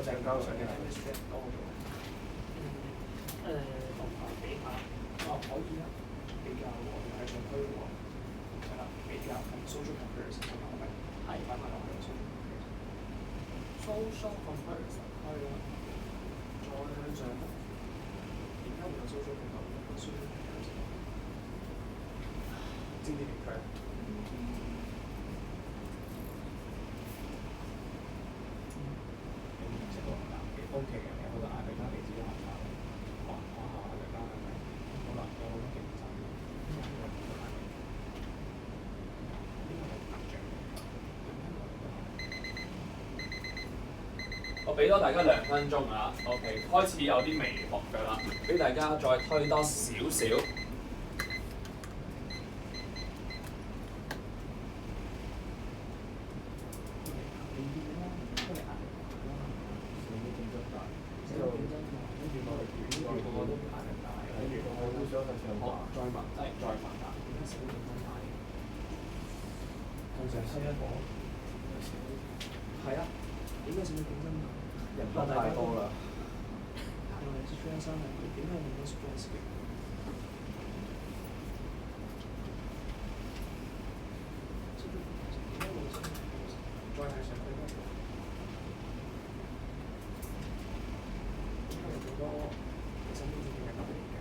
正交上嘅係多咗。同埋比較，可以啊，比較我哋係重推喎，係啦，比較 social comparison 同埋我咪係擺埋落去 social comparison 係啦，再向上咧，點解會有 social comparison？知唔知點解？O K 嘅，好多壓力啦，你自己學校，學校壓力啦，係咪？好啦，有好多競爭，有好多壓力。呢個係特長。我俾多大家2分鐘啊 ，OK， 開始有啲微伏㗎啦，俾大家再推多少少。係啊，點解少咗競爭啊？人多太多啦。係咪 stress 啊？點解咁多 stress 嘅？再係上去咯。因為好多其實呢啲嘅壓力㗎。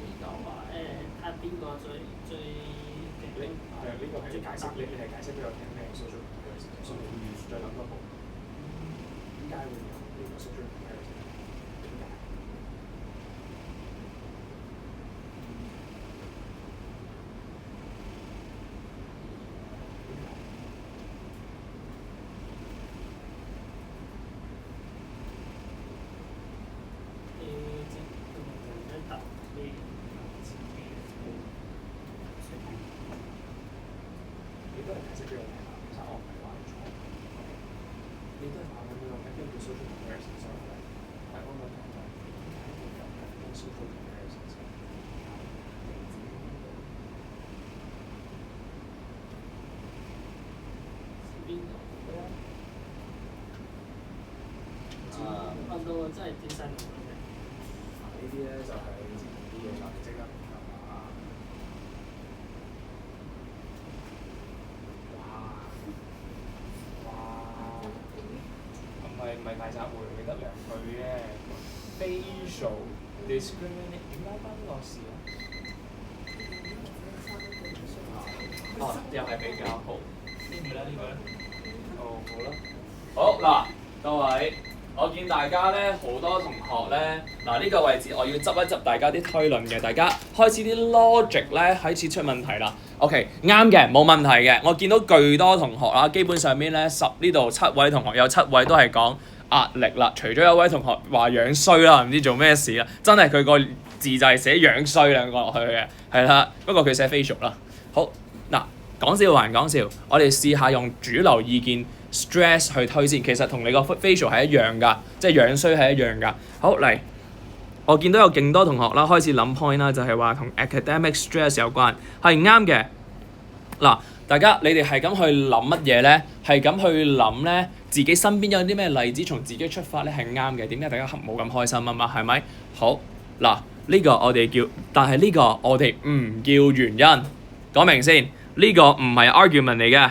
呢個話睇邊個最勁？呢個係解釋，你係解釋俾我聽咩 social comparison，所以你要再諗多步。點解會有呢個 social comparison？點解？你都係解釋俾我聽啦，其實我唔係話你錯。你都係話緊俾我聽，咩叫 social comparison？所以係我問題就係點解會有咁多 social comparison？邊個？問到我真係點晒腦嘅。呢啲咧就係之前啲嘢就即刻唔夠啦。哇！唔係大集會，你得2句啫。facial discriminate 點解關呢個事啊？又係比較好。呢個咧？哦，好啦。好嗱，各位，我見大家咧好多同學咧，嗱呢個位置我要執一執大家啲推論嘅，大家開始啲 logic 咧開始出問題啦。OK， 啱嘅，冇問題嘅。我見到巨多同學啦，基本上面咧呢度7位同學有7位都係講壓力啦，除咗有位同學話樣衰啦，唔知做咩事啦，真係佢個字就係寫樣衰2個落去嘅，係啦。不過佢寫 facial 啦。好嗱，講笑還講笑，我哋試下用主流意見 stress 去推薦，其實同你個 facial 係一樣㗎，即係樣衰係一樣㗎。好嚟，我見到有勁多同學啦，開始諗 point 啦，就係話同 academic stress 有關，係啱嘅。嗱，大家你哋係咁去諗乜嘢咧？係咁去諗咧，自己身邊有啲咩例子，從自己出發咧係啱嘅。點解大家冇咁開心啊嘛？係咪？好嗱，呢個我哋叫，但係呢個我哋唔叫原因。講明先，呢個唔係 argument 嚟嘅。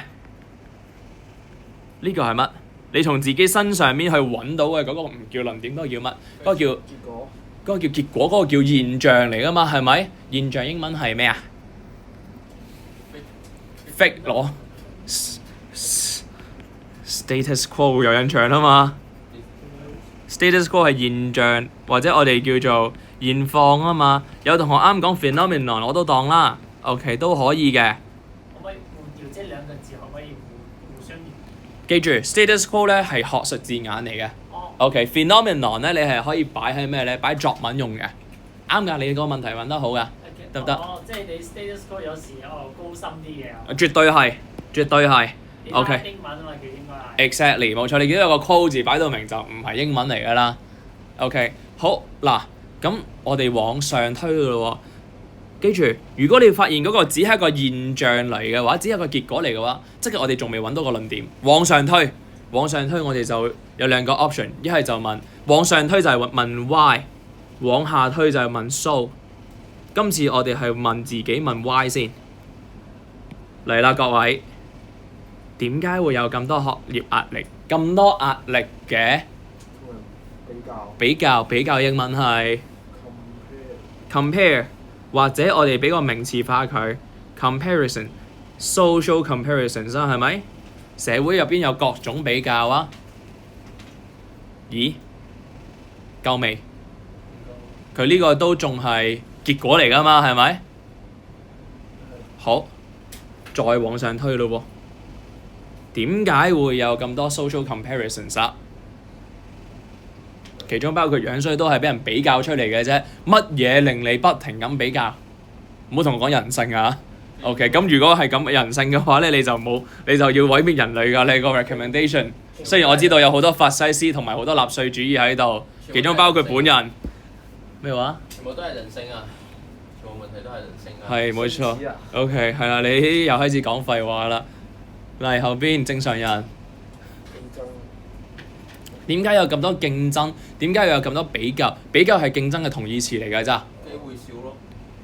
呢個係乜？你從自己身上面去揾到嘅嗰個唔叫論點，嗰個叫乜？嗰個叫結果。嗰個叫結果，嗰個叫現象嚟㗎嘛？係咪？現象英文係咩啊？fake 攞 status quo 有印象啊嘛 ？status quo 係現象，或者我哋叫做現況啊嘛。有同學啱講 phenomenon， 我都當啦。OK 都可以嘅。可唔可以換調？即係2個字可唔可以互相？記住 status quo 咧係學術字眼嚟嘅。OK，phenomenon 咧你係可以擺喺咩咧？擺作文用嘅。啱㗎，你個問題問得好㗎，得唔得？哦，即係你 status quo 有時高深啲嘅。絕對係，絕對係。OK。英文啊嘛，叫應該係。Exactly，冇錯，你見到有個 quo 字擺到明就唔係英文嚟㗎啦。OK，好嗱，咁我哋往上推㗎咯喎。記住，如果你發現嗰個只係一個現象嚟嘅話，只係一個結果嚟嘅話，即係我哋仲未揾到個論點。往上推，我哋就有兩個 option， 一係就問往上推就係問 why， 往下推就係問 so。今次我哋係問自己問 why 先。嚟啦，各位，點解會有咁多學業壓力？咁多壓力嘅？比較英文係 compare， 或者我哋俾個名詞化佢 comparison，social comparisons 啦，係咪？社會入邊有各種比較啊。咦？夠未？佢呢個都仲係結果嚟㗎嘛，係咪？好，再往上推咯喎。點解會有咁多 social comparisons 啊？其中包括樣衰都係俾人比較出嚟嘅啫。乜嘢令你不停咁比較？唔好同我講人性啊。OK， 咁如果係咁人性嘅話咧，你就要毀滅人類㗎。你個 recommendation， 雖然我知道有好多法西斯同埋好多納粹主義喺度，其中包括本人。咩話？全部都係人性啊！全部問題都係人性啊！係冇錯。OK， 係啦，你又開始講廢話啦。嚟後邊正常人。點解有咁多競爭？點解有咁多比較？比較係競爭嘅同義詞嚟㗎咋？機會少咯。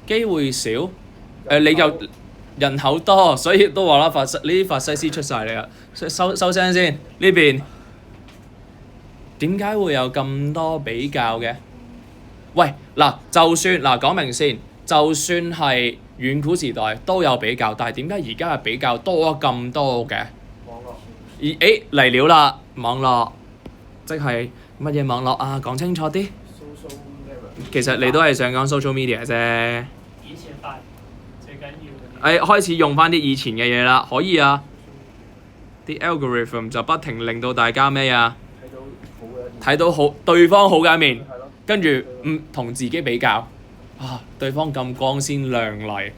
機會少？你又人口多，所以都話啦，呢啲法西斯出晒嚟啦。收聲先，呢邊點解會有咁多比較嘅？喂，嗱，就算嗱講明先，就算係遠古時代都有比較，但係點解而家嘅比較多咁多嘅？網絡。嚟了啦，網絡。即係乜嘢網絡啊？講清楚啲。其實你都係想講 social media 啫。以前發最緊要嘅。開始用翻啲以前嘅嘢啦，可以啊。啲 algorithm 就不停令到大家咩啊？睇到好對方好嘅一面，跟住同自己比較啊！對方咁光鮮亮麗，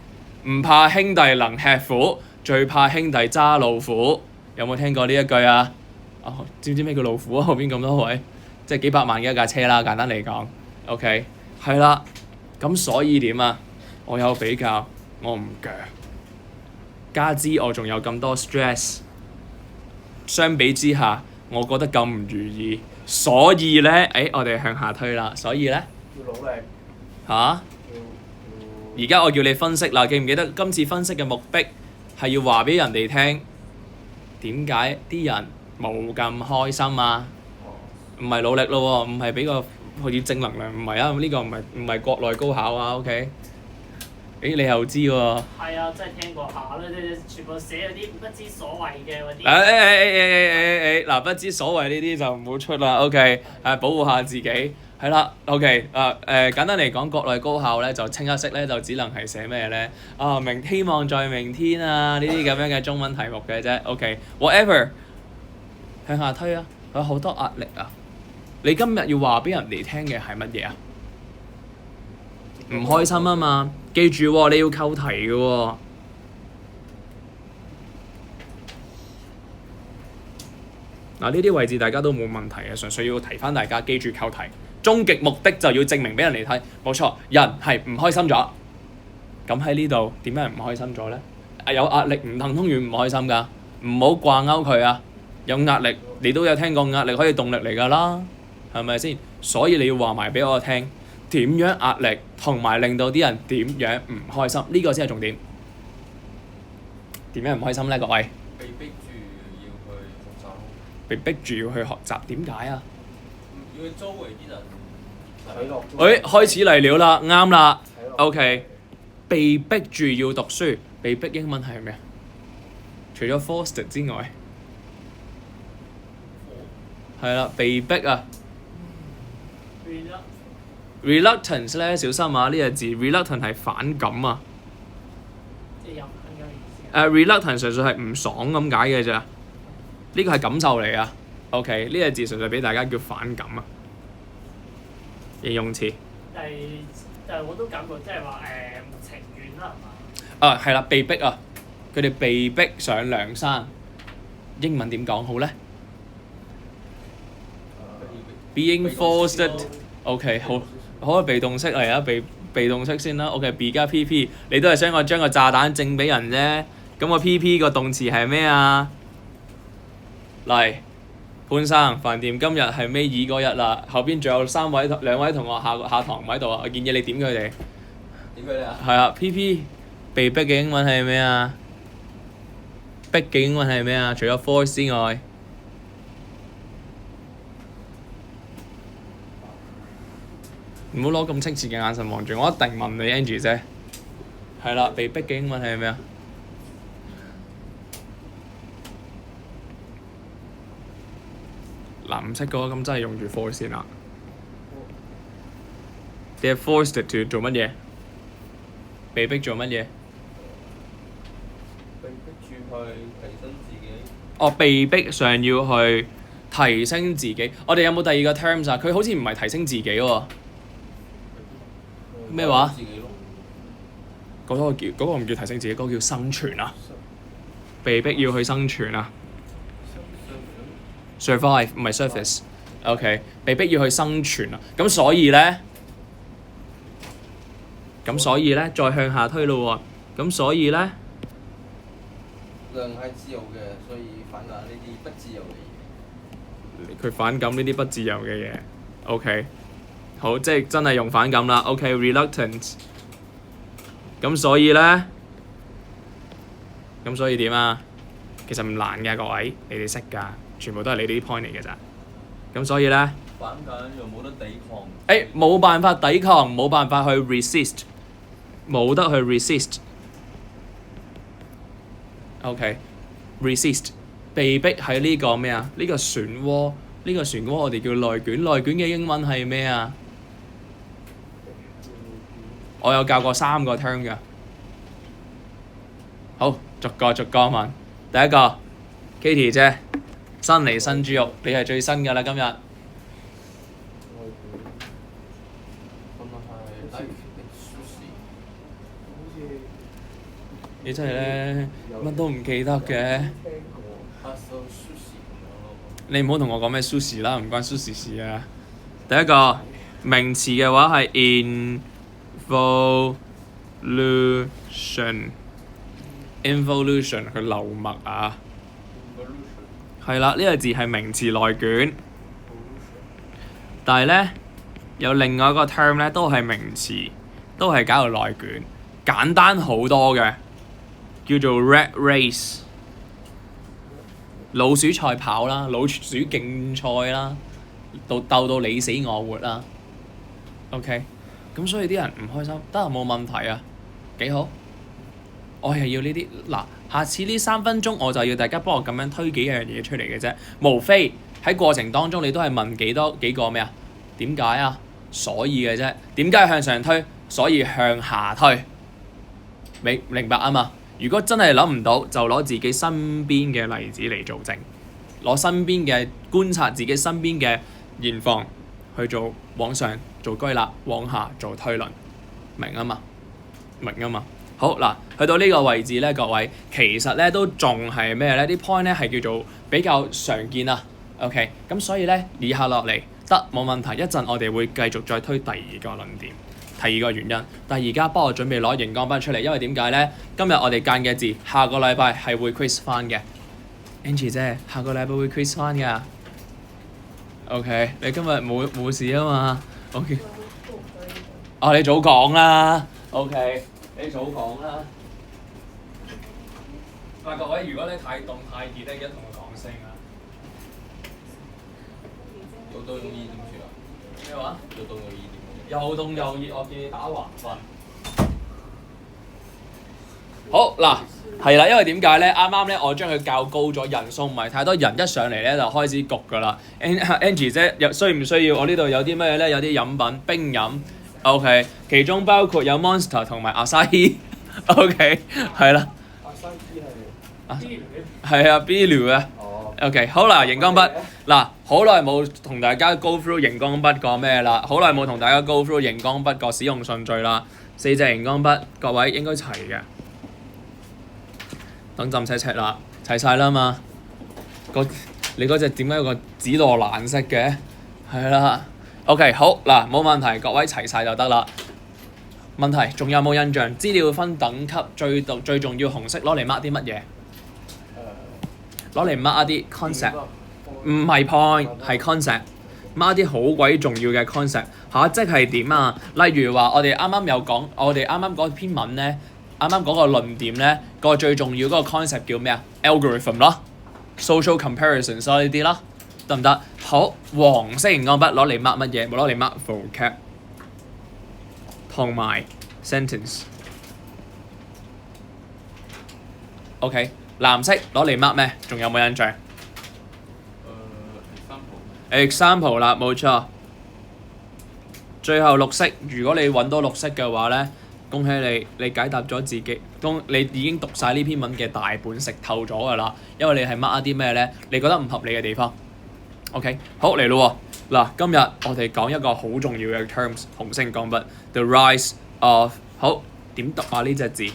唔怕兄弟能吃苦，最怕兄弟揸老虎。有冇聽過呢一句啊？知唔知咩叫老虎啊？後邊咁多位，即係幾百萬嘅一架車啦，簡單嚟講。OK， 係啦。咁所以點啊？我有比較，我唔鋸。加之我仲有咁多 stress， 相比之下，我覺得咁唔如意。所以咧，我哋向下推啦。所以咧，要努力。而家我叫你分析啦，記唔記得今次分析嘅目的係要話俾人哋聽點解啲人冇咁開心啊？唔係努力咯喎，唔係俾個好似正能量，唔係啊！呢個唔係國內高考啊 ，OK？ 你又知喎？係啊，真係聽過下啦，全部寫嗰啲不知所謂嘅嗰啲。嗱，不知所謂呢啲就唔好出啦 ，OK？ 保護下自己，係啦 ，OK？ 簡單嚟講，國內高考咧就清一色咧就只能係寫咩咧？希望在明天啊，呢啲咁樣嘅中文題目嘅啫 ，OK？Whatever。向下推啊！有好多壓力啊！你今日要話俾人哋聽嘅係乜嘢啊？唔開心啊嘛！記住喎，你要扣題嘅喎。嗱，呢啲位置大家都冇問題嘅，純粹要提翻大家記住扣題。終極目的就要證明俾人哋睇，冇錯，人係唔開心咗。咁喺呢度點解唔開心咗咧？有壓力唔等同於唔開心㗎，唔好掛鈎佢啊！有壓力，你都有聽過壓力可以動力嚟㗎啦，係咪先？所以你要話埋俾我聽，點樣壓力同埋令到啲人點樣唔開心，呢個先係重點。點樣唔開心呢？各位？被逼住要去學習。被逼住要去學習，點解啊？要去周圍啲人睇落。開始嚟了啦，啱啦。OK， 被逼住要讀書，被逼英文係咩啊？除咗 forced 之外。係啦，被逼啊 ！reluctance 咧，小心啊！呢個字 reluctant 係反感啊。即係有咁嘅意思。reluctant 純粹係唔爽咁解嘅咋，呢個係感受嚟啊。OK， 呢個字純粹俾大家叫反感啊。形容詞。但係我都感覺即係話唔情願啦，係嘛？係啦，被逼啊！佢哋被逼上梁山，英文點講好咧？ Being forced，OK， 好被動式嚟啊，被動式先啦。OK，B 加 PP， 你都係想我將個炸彈整俾人啫。咁個 PP 個動詞係咩啊？嚟，潘生，飯店今日係尾二嗰日啦，後邊仲有兩位同學下堂唔喺度啊，我建議你點佢哋。點佢哋啊？係啊 ，PP 被逼嘅英文係咩啊？逼嘅英文係咩啊？除咗 force 之外，唔好攞咁清澈嘅眼神望住我，一定問你 Angie 姐。係啦，被逼嘅英文係咩啊？嗱，唔識嘅話咁真係用住 force 先啦。They are forced to 做乜嘢？被逼做乜嘢？被逼住去提升自己。哦，被逼上要去提升自己。我哋有冇第二個 terms 啊？佢好似唔係提升自己喎。咩話？自己咯。嗰個唔叫提升自己，嗰個叫生存啊！被逼要去生存啊！ survive 唔係 surface，OK，被逼要去生存啊！咁所以咧，再向下推咯喎，咁所以咧，量係自由嘅，所以反感呢啲不自由嘅嘢。佢反感呢啲不自由嘅嘢，OK，好，即係真係用反感啦，OK，reluctant，咁所以咧，咁所以點啊？其實唔難㗎，各位，你哋識㗎。全部都係你哋啲 point 嚟嘅咋，咁所以咧，反感又冇得抵抗。冇辦法抵抗，冇辦法去 resist， 冇得去 resist。OK，resist， 被逼喺呢個咩啊？呢個漩渦，呢個漩渦我哋叫內捲，內捲嘅英文係咩啊？我有教過3個 term 㗎。好，逐個問。第一個 Katie 姐。新嚟新豬肉，你係最新㗎啦今日。你真係咧乜都唔記得嘅。你唔好同我講咩 sushi 啦，唔關 sushi 事啊。第一個名詞嘅話係 involution， 佢流墨啊。係啦，呢個字係名詞內捲，但係咧有另外一個 term 咧都係名詞，都係搞到內捲，簡單好多嘅，叫做 rat race， 老鼠賽跑啦，老鼠競賽啦，鬥到你死我活啦。OK， 咁所以啲人唔開心，得冇問題啊，幾好。我係要呢啲嗱。下次呢3分鐘我就要大家幫我咁樣推幾樣嘢出嚟嘅啫，無非喺過程當中你都係問幾個咩啊？點解啊？所以嘅啫。點解向上推？所以向下推。明白啊嘛？如果真係諗唔到，就攞自己身邊嘅例子嚟做證，攞身邊嘅觀察自己身邊嘅現況去做往上做歸納，往下做推論，明啊嘛？好嗱，去到呢個位置咧，各位其實咧都仲係咩咧？啲 point 咧係叫做比較常見啊。OK， 咁所以咧以下落嚟得冇問題，一陣我哋會繼續再推第二個論點，第二個原因。但係而家幫我準備攞熒光筆出嚟，因為點解咧？今日我哋間嘅字，下個禮拜係會 quiz 翻嘅。Angie 姐，下個禮拜會 quiz 翻㗎。OK， 你今日冇事啊嘛 ？OK， 你早講啦。OK。你早講啦！嗱，各位，如果你太凍太熱咧，記得同我講聲啊！又凍又熱點算啊？咩話？又凍又熱點？又凍又熱，我建議打橫瞓。好嗱，係啦，因為點解咧？啱啱咧，我將佢較高咗，人數唔係太多，人一上嚟咧就開始焗㗎啦。Angie 姐，需唔需要？我呢度有啲咩咧？有啲飲品，冰飲。OK， 其中包括有 Monster 同埋 Asahi。OK， 係啦。Asahi 係啊 ，Bilu 啊。OK， 好啦，熒光筆嗱，好耐冇同大家 go through 熒光筆個咩啦，好耐冇同大家 go through 熒光筆個使用順序啦。4隻熒光筆，各位應該齊嘅。等浸齊啦，齊晒啦嘛。你嗰隻點解有個紫羅蘭色嘅？係啦。OK， 好嗱，冇問題，各位齊晒就得啦。問題仲有冇印象？資料分等級，最重要紅色攞嚟 mark 啲乜嘢？攞嚟 mark 一啲 concept，唔係 point 係 concept，mark 啲好鬼重要嘅 concept 嚇，即係點啊？例如話我哋啱啱有講，我哋啱啱嗰篇文咧，啱啱嗰個論點咧，個最重要嗰個 concept 叫咩啊 ？algorithm 咯 ，social comparisons 咯呢啲啦，得唔得？好，黃色熒光筆攞嚟 mark 乜嘢？冇攞嚟 mark vocab 同埋 sentence。OK， 藍色攞嚟 mark 咩？仲有冇印象？example 啦，冇錯。最後綠色，如果你揾到綠色嘅話咧，恭喜你，你解答咗自己，你已經讀晒呢篇文嘅大半，食透咗㗎啦。因為你係 mark 一啲咩咧？你覺得唔合理嘅地方。OK， 好嚟咯喎！嗱，今日我哋講一個好重要嘅 terms， 紅色鋼筆 ，the rise of 好點讀啊呢隻字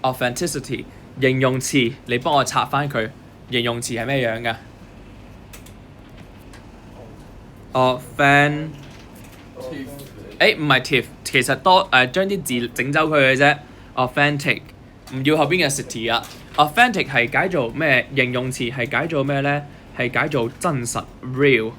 ？authenticity 形容詞，你幫我拆翻佢。形容詞係咩樣㗎 ？authentic 唔係 tif， 其實將啲字整走佢嘅啫。authentic 唔要後邊嘅 city 啊。authentic 係解做咩？形容詞係解做咩咧？係解做真實 real，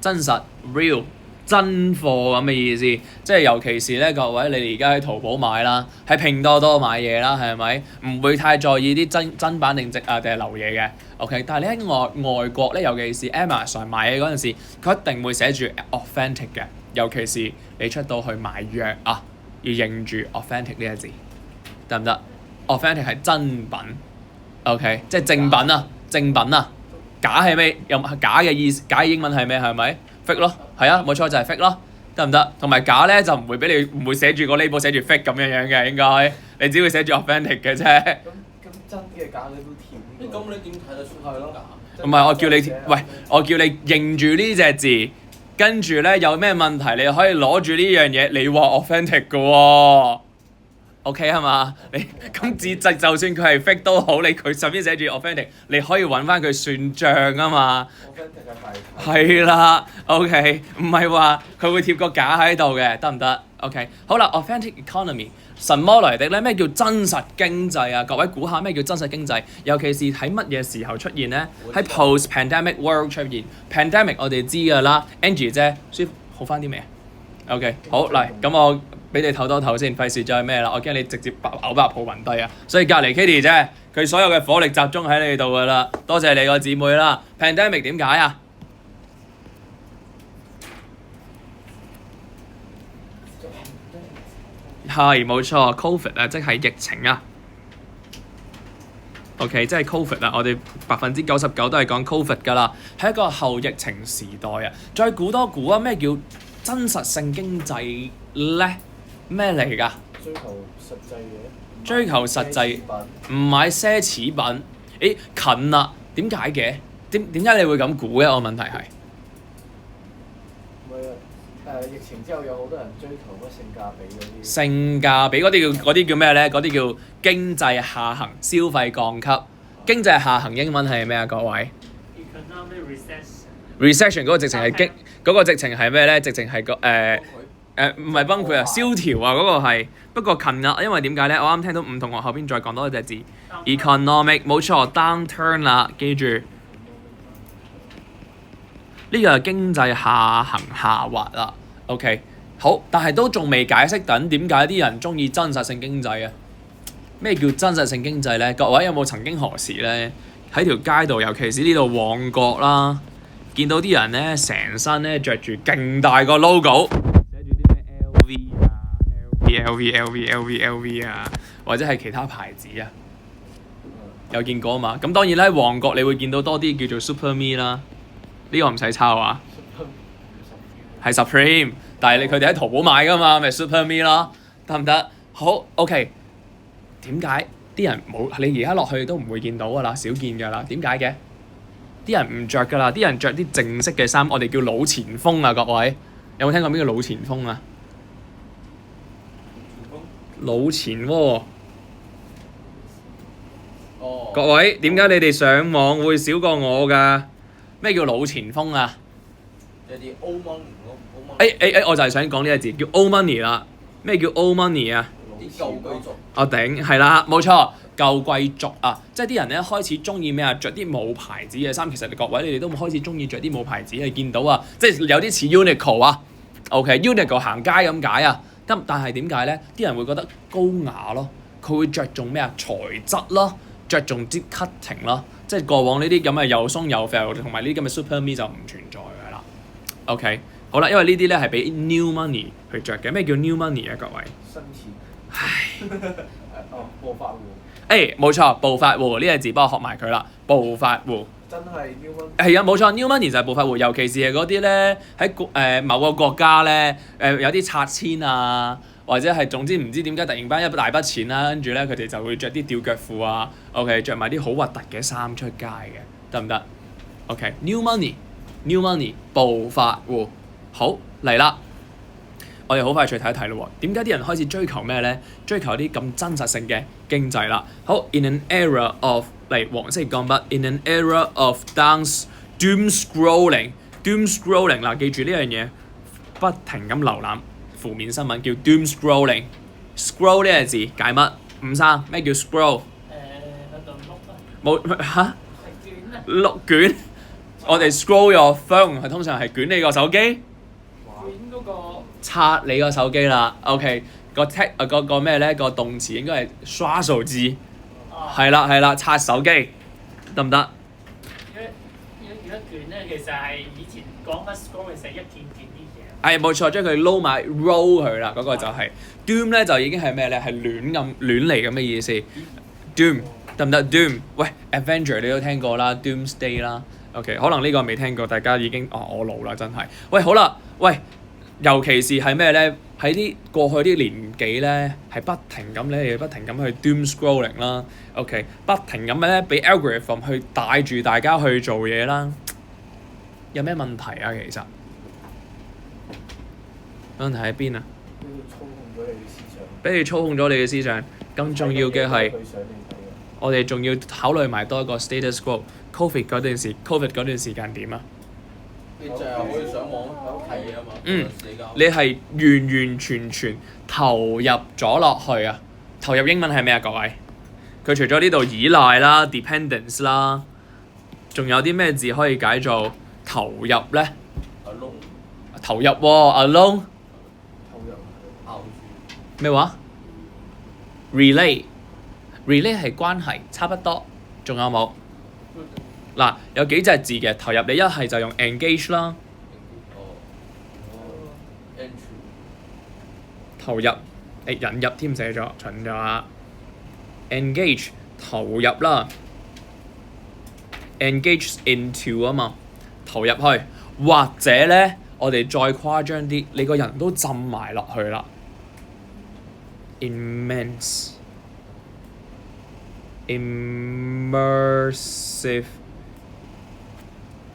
真實 real。真貨咁嘅意思，即係尤其是咧，各位你而家喺淘寶買啦，喺拼多多買嘢啦，係咪？唔會太在意啲真版定值啊定係流嘢嘅 ，OK？但係你喺外國咧，尤其是 Amazon 買嘢嗰陣時，佢一定會寫住 authentic 嘅，尤其是你出到去買藥啊，要認住 authentic 呢個字，得唔得 ？authentic 係真品 ，OK？ 即係正品啊，正品啊，假係咩？有假嘅意思，假嘅英文係咩？係咪？fake 咯，係啊，冇錯就係 fake 咯，得唔得？同埋假咧就唔會俾你唔會寫住個 label 寫住 fake 咁樣嘅，應該你只會寫住 authentic 嘅啫。咁真嘅假嘅都甜㗎。咁你點睇得出係咯？唔係我叫你，喂，我叫你認住呢隻字，跟住咧有咩問題你可以攞住呢樣嘢，你話 authentic 嘅喎。OK 係嘛？你咁字就算佢係 fake 都好，佢上邊寫住 authentic， 你可以揾翻佢算賬啊嘛。係啦 ，OK， 唔係話佢會貼個假喺度嘅，得唔得 ？OK， 好啦 ，authentic economy 什麼來的咧？咩叫真實經濟啊？各位估下咩叫真實經濟？尤其是喺乜嘢時候出現咧？喺 post-pandemic world 出現 pandemic 我哋知㗎啦 ，Angie 姐舒服好翻啲未啊 ？OK， 好嚟，咁我俾你唞多唞先，費事再咩啦，我驚你直接嘔白泡暈低啊！所以隔離 Kitty 姐，佢所有嘅火力集中喺你度㗎啦，多謝你個姊妹啦。pandemic 點解啊？係冇錯 ，Covid 啊，即係疫情啊。OK， 即係 Covid 啊，我哋99%都係講 Covid 㗎啦，係一個後疫情時代啊。再估多估啊，咩叫真實性經濟咧？咩嚟㗎？追求實際嘅。追求實際，唔買奢侈品。誒近啦，點解嘅？點解你會咁估嘅？我問題係。疫情之後有好多人追求乜性價比嗰啲。性價比嗰啲叫咩咧？嗰啲叫經濟下行，消費降級。經濟下行英文係咩啊？各位 Economic recession 嗰個直情係嗰個直情係咩咧？直情係個唔係崩潰啊，蕭條啊嗰個係。不過近啦，因為點解咧？我啱聽到吳同學後邊再講多一隻字 economic， 冇錯 downturn 啦，記住。呢個係經濟下行下滑啦 ，OK， 好，但係都仲未解釋緊點解啲人中意真實性經濟啊？咩叫真實性經濟咧？各位有冇曾經何時咧喺條街度，尤其是呢度旺角啦，見到啲人咧成身咧着住勁大個 logo， 寫住啲咩 LV 啊，或者係其他牌子啊，有見過啊嘛？咁當然咧，旺角你會見到多啲叫做 Super Me 啦。呢個唔使抄啊，係 Supreme， 但係佢哋喺淘寶買㗎嘛，咪 Super Me 咯，得唔得？好 OK， 點解啲人冇？你而家落去都唔會見到㗎啦，少見㗎啦。點解嘅？啲人唔着㗎啦，啲人着啲正式嘅衫，我哋叫老前鋒啊，各位有冇聽過咩叫老前鋒啊？老前喎。哦。各位點解你哋上網會少過我㗎？咩叫老前鋒啊？有啲 old money 我就係想講呢個字叫 old money 啦。咩叫 old money 啊？啲舊貴族。我頂係啦，冇錯，舊貴族啊，即係啲人咧開始中意咩啊？着啲冇牌子嘅衫，其實各位你哋都開始中意着啲冇牌子，你見到啊，即係有啲似 Uniqlo 啊。OK，Uniqlo 行街咁解啊。咁但係點解咧？啲人會覺得高雅咯，佢會着重咩啊？材質咯，着重啲 cutting 咯，即係過往呢啲咁嘅又鬆又肥同埋呢啲咁嘅 super me 就唔存在㗎啦。OK， 好啦，因為呢啲咧係俾 new money 去着嘅。咩叫 new money 啊？各位？新錢。唉。暴發戶。冇錯，暴發戶呢個字幫我學埋佢啦。暴發戶。真係 new money。係啊，冇錯 ，new money 就係暴發戶，尤其是係嗰啲咧喺某個國家咧有啲拆遷啊，或者係總之唔知點解突然間一大筆錢啦，跟住咧佢哋就會着啲吊腳褲啊 ，OK， 着埋啲好核突嘅衫出街嘅，得唔得 ？OK，new money，new money， 暴發戶，好嚟啦。我哋好快脆睇一睇咯喎，點解啲人開始追求咩咧？追求啲咁真實性嘅經濟啦。好 ，in an era of 嚟黃色鋼筆 ，in an era of doom scrolling 嗱，記住呢樣嘢，不停咁瀏覽負面新聞叫 doom scrolling。scroll 呢個字解乜？吳生咩叫 scroll？喺度碌啊。冇嚇係卷啊。碌卷，我哋 scroll your phone 係通常係捲你個手機。卷嗰個。刷你個手機啦 ，OK， 個咩咧？個動詞應該係刷手機，係啦，刷手機得唔得？如果卷咧，其實係以前講緊 scroll 嘅時候一件件啲嘢。係冇錯，將佢撈埋 roll 佢啦，嗰個就係 doom 咧，就已經係咩咧？係亂嚟咁嘅意思。doom 得唔得 ？doom 喂 Avenger 你都聽過啦 ，Doomsday 啦 ，OK， 可能呢個未聽過，大家已經我老啦真係。喂好啦，喂。尤其是係咩咧？喺啲過去啲年紀咧，係不停咁咧，不停咁去 doom scrolling 啦。OK， 不停咁咧，俾 algorithm 去帶住大家去做嘢啦。有咩問題啊？其實問題喺邊啊？俾你操控咗你嘅思想。更重要嘅係，我哋仲要考慮埋多一個 status quo。Covid 嗰段時間點啊？你就係可以上網睇嘢啊嘛，社交。你係完全投入咗落去啊！投入英文係咩啊？各位，佢除咗呢度依賴啦、dependence 啦，仲有啲咩字可以解做投入咧 ？alone。投入喎 ，alone。投入咬住。咩話 ？relate 係關係，差不多。仲有冇？嗱，有幾隻字嘅投入，你一係就用 engage 啦，投入，引入添寫咗，蠢咗啊 ！engage 投入啦 ，engage into 啊嘛，投入去，或者咧，我哋再誇張啲，你個人都浸埋落去啦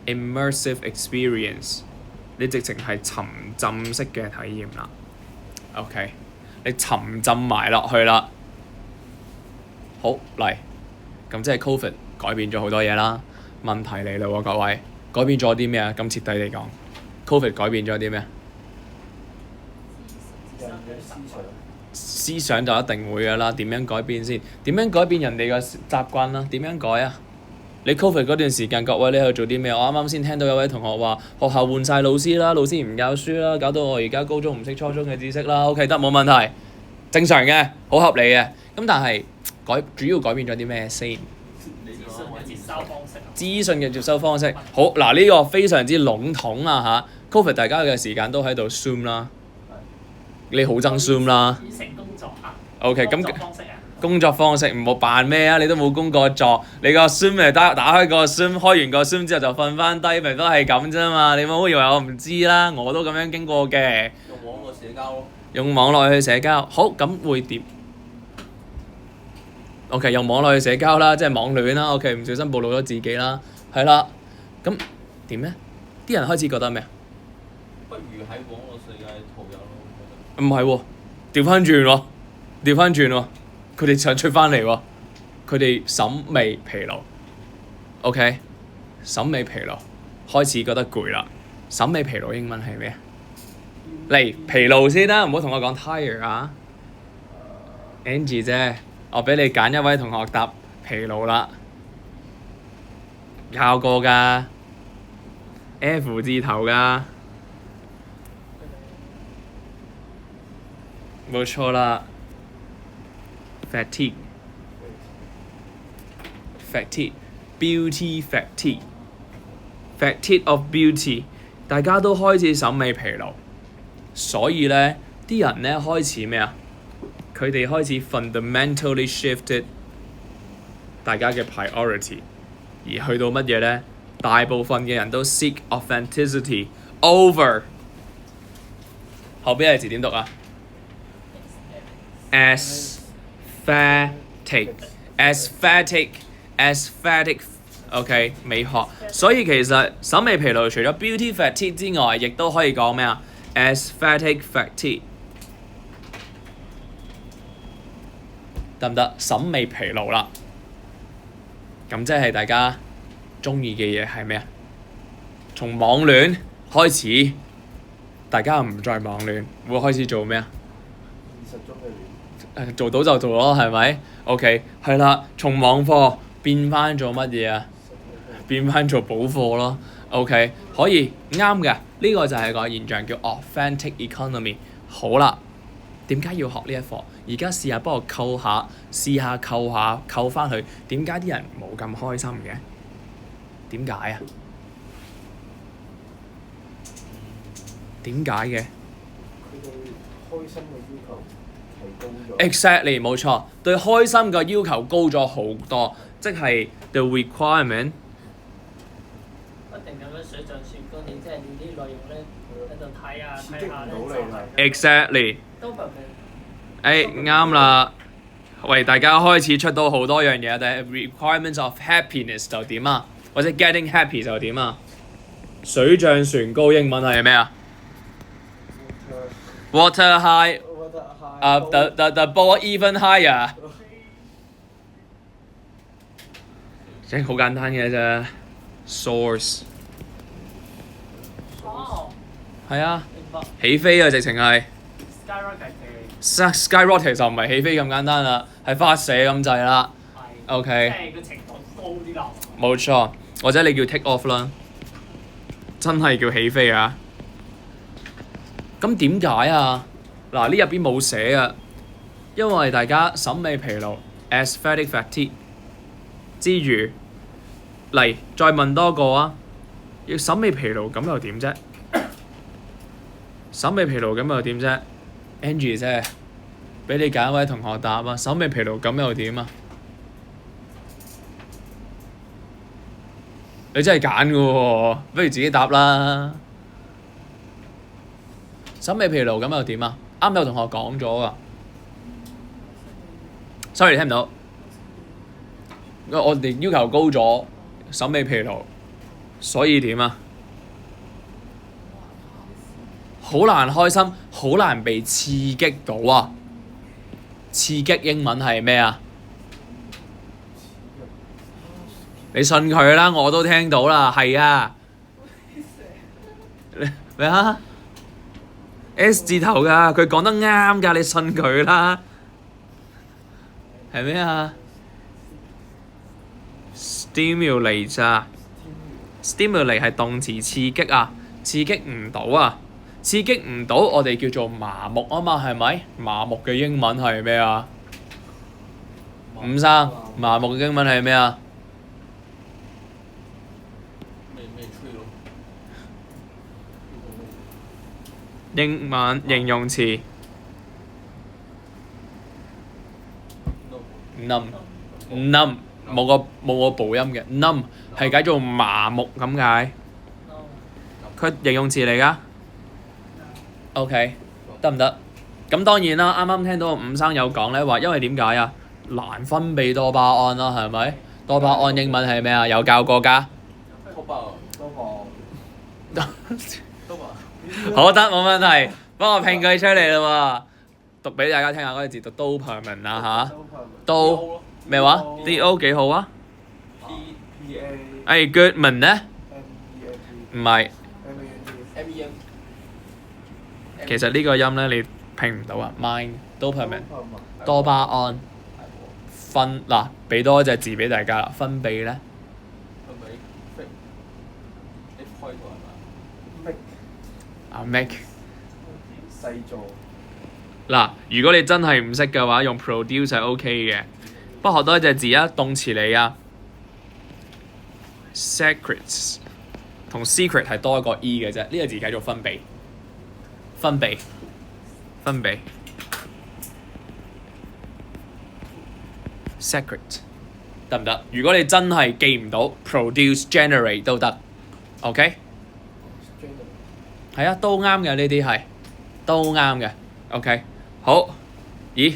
immersive experience， 你直情係沉浸式嘅體驗啦。OK， 你沉浸埋落去啦。好嚟，咁即係 Covid 改變咗好多嘢啦。問題嚟啦喎，各位，改變咗啲咩啊？咁徹底嚟講 ，Covid 改變咗啲咩？思想就一定會㗎啦。點樣改變先？點樣改變人哋嘅習慣啦？點樣改啊？你 Covid 嗰段時間，各位你喺度做啲咩？我啱啱先聽到有位同學話學校換晒老師啦，老師唔教書啦，搞到我而家高中唔識初中嘅知識啦。OK， 得冇問題，正常嘅，好合理嘅。咁但係主要改變咗啲咩先？資訊嘅接收方式。好嗱，呢個非常之籠統啊嚇。Covid 大家嘅時間都喺度 Zoom 啦，你好憎 Zoom 啦。遠程工作啊。OK， 咁工作方式唔好扮咩啊！你都冇工作做，你個 Zoom 咪打開個 Zoom， 開完個 Zoom 之後就瞓翻低，咪都係咁啫嘛！你唔好以為我唔知啦，我都咁樣經過嘅。用網絡社交咯。用網絡去社交，好咁會點 ？OK， 用網絡去社交啦，即係網戀啦。OK， 唔小心暴露咗自己啦，係啦。咁點咧？啲人開始覺得咩啊？不如喺網絡世界投入咯。唔係喎，調翻轉喎，佢哋想出翻嚟喎。佢哋審美疲勞。OK， 審美疲勞開始覺得攰啦。審美疲勞英文係咩？嚟疲勞先啦，唔好同我講 tired 啊。Angie 姐，我俾你揀一位同學答疲勞啦。教過㗎 ，F 字頭㗎，冇錯啦。fatigue，beauty fatigue of beauty， 大家都開始審美疲勞，所以咧啲人咧開始咩啊？佢哋開始 fundamentally shifted 大家嘅 priority， 而去到乜嘢咧？大部分嘅人都 seek authenticity over 後邊係字點讀啊？aesthetic，OK， 美學。所以其實審美疲勞除咗 beauty fatigue 之外，亦都可以講咩啊 ？aesthetic fatigue 得唔得？審美疲勞啦，咁即係大家中意嘅嘢係咩啊？從網戀開始，大家唔再網戀，會開始做咩啊？現實中嘅戀。做到就做咯，係咪 ？OK， 係啦，從網課變翻做乜嘢啊？變翻做補課咯。OK， 可以啱嘅，呢個就係個現象叫 authentic economy。好啦，點解要學呢一課？而家試下幫我扣下，試下扣翻去。點解啲人冇咁開心嘅？點解啊？點解嘅？佢對開心嘅要求提高咗。Exactly， 冇錯，對開心嘅要求高咗好多，即係 the requirement。不停咁樣水漲船高，你即係你啲內容咧喺度睇下刺激唔睇下咧到你啦。就係 Exactly。都明。啱啦，喂，大家開始出到好多樣嘢，但係 requirements of happiness 就點啊？或者 getting happy 就點啊？水漲船高英文係咩啊 ？Water high， the ball even higher。即係好簡單嘅啫 ，source。哦，係啊，明白。起飛啊，直情係。 skyrocket skyrocket 就唔係起飛咁簡單啦，係發射咁滯啦。係 OK。即係個程度高啲啦。冇錯，或者你叫 take off 啦，真係叫起飛啊！咁點解啊？嗱，呢入邊冇寫啊，因為大家審美疲勞 aesthetic fatigue 之餘，嚟再問多個啊，要審美疲勞咁又點啫？審美疲勞咁又點啫 ？Angie 姐，俾你揀一位同學答啊！審美疲勞咁又點啊？你真係揀嘅喎，不如自己答啦。審美疲勞咁又點啊？啱有同學講咗㗎。Sorry， 聽唔到。我哋要求高咗，審美疲勞，所以點啊？好難開心，好難被刺激到啊！刺激英文係咩啊？你信佢啦，我都聽到啦，係啊。咩啊 ？S 字頭㗎，佢講得啱㗎，你信佢啦。係咩啊 ？Stimulate 咋 ？Stimulate 係動詞刺激啊，刺激唔到啊，刺激唔到我哋叫做麻木啊嘛，係咪？麻木嘅英文係咩啊？伍生，麻木嘅英文係咩啊？英文形容詞 numb 冇個補音嘅 numb 係解做麻木咁解，佢形容詞嚟㗎。OK 得唔得？咁當然啦，啱啱聽到伍生有講咧話，因為點解啊？難分泌多巴胺啦，係咪？多巴胺英文係咩啊？有教過㗎？好得冇問題，幫我拼佢出嚟啦喎，讀俾大家聽下嗰個字讀 dopamine 啊嚇，咩話？DO 幾好啊？ P Goodman 咧？唔係， MEM。其實呢個音咧你拼唔到啊。Mind dopamine 多巴胺分嗱，俾多一隻字俾大家啦。分泌咧？係咪 F 開頭係嘛？啊 make 製造。嗱，如果你真係唔識嘅話，用 produce 係 OK 嘅。不過學多一隻字啊，動詞嚟啊。Secrets 同 secret 係多一個 e 嘅啫，呢個字繼續分泌。分泌。分泌。Secret 得唔得？如果你真係記唔到 produce generate 都得 ，OK？係啊，都啱嘅，呢啲係都啱嘅 ，OK？好，咦，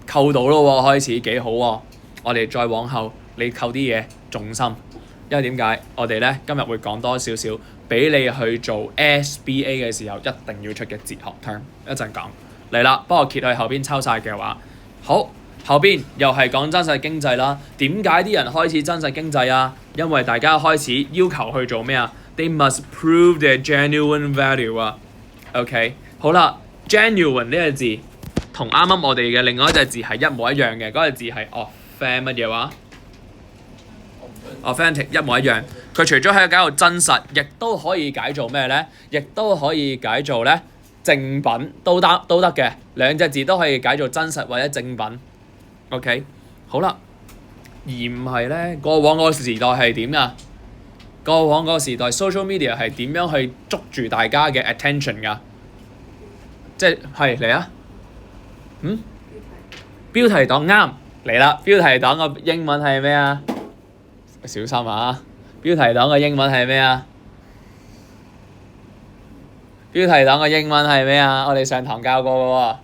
扣到咯喎，開始幾好喎！我哋再往後，你扣啲嘢重心，因為點解？我哋咧今日會講多少少，俾你去做 SBA 嘅時候一定要出嘅哲學 term，一陣講嚟啦。幫我揭去後邊抽晒嘅話，好。後邊又係講真實經濟啦。點解啲人開始真實經濟啊？因為大家開始要求去做咩啊 ？They must prove their genuine value 啊。OK， 好啦 ，genuine 呢個字同啱啱我哋嘅另外一隻字係一模一樣嘅，嗰個字係乜嘢話 ？authentic 一模一樣。佢除咗係解做真實，亦都可以解做咩咧？亦都可以解做咧正品都得嘅。兩隻字都可以解做真實或者正品。OK， 好啦，而唔係咧，過往個時代係點㗎？過往個時代 social media 係點樣去捉住大家嘅 attention 㗎？即係嚟啊！標題黨啱嚟啦！標題黨個英文係咩啊？小心啊！標題黨個英文係咩啊？標題黨個英文係咩啊？我哋上堂教過嘅喎。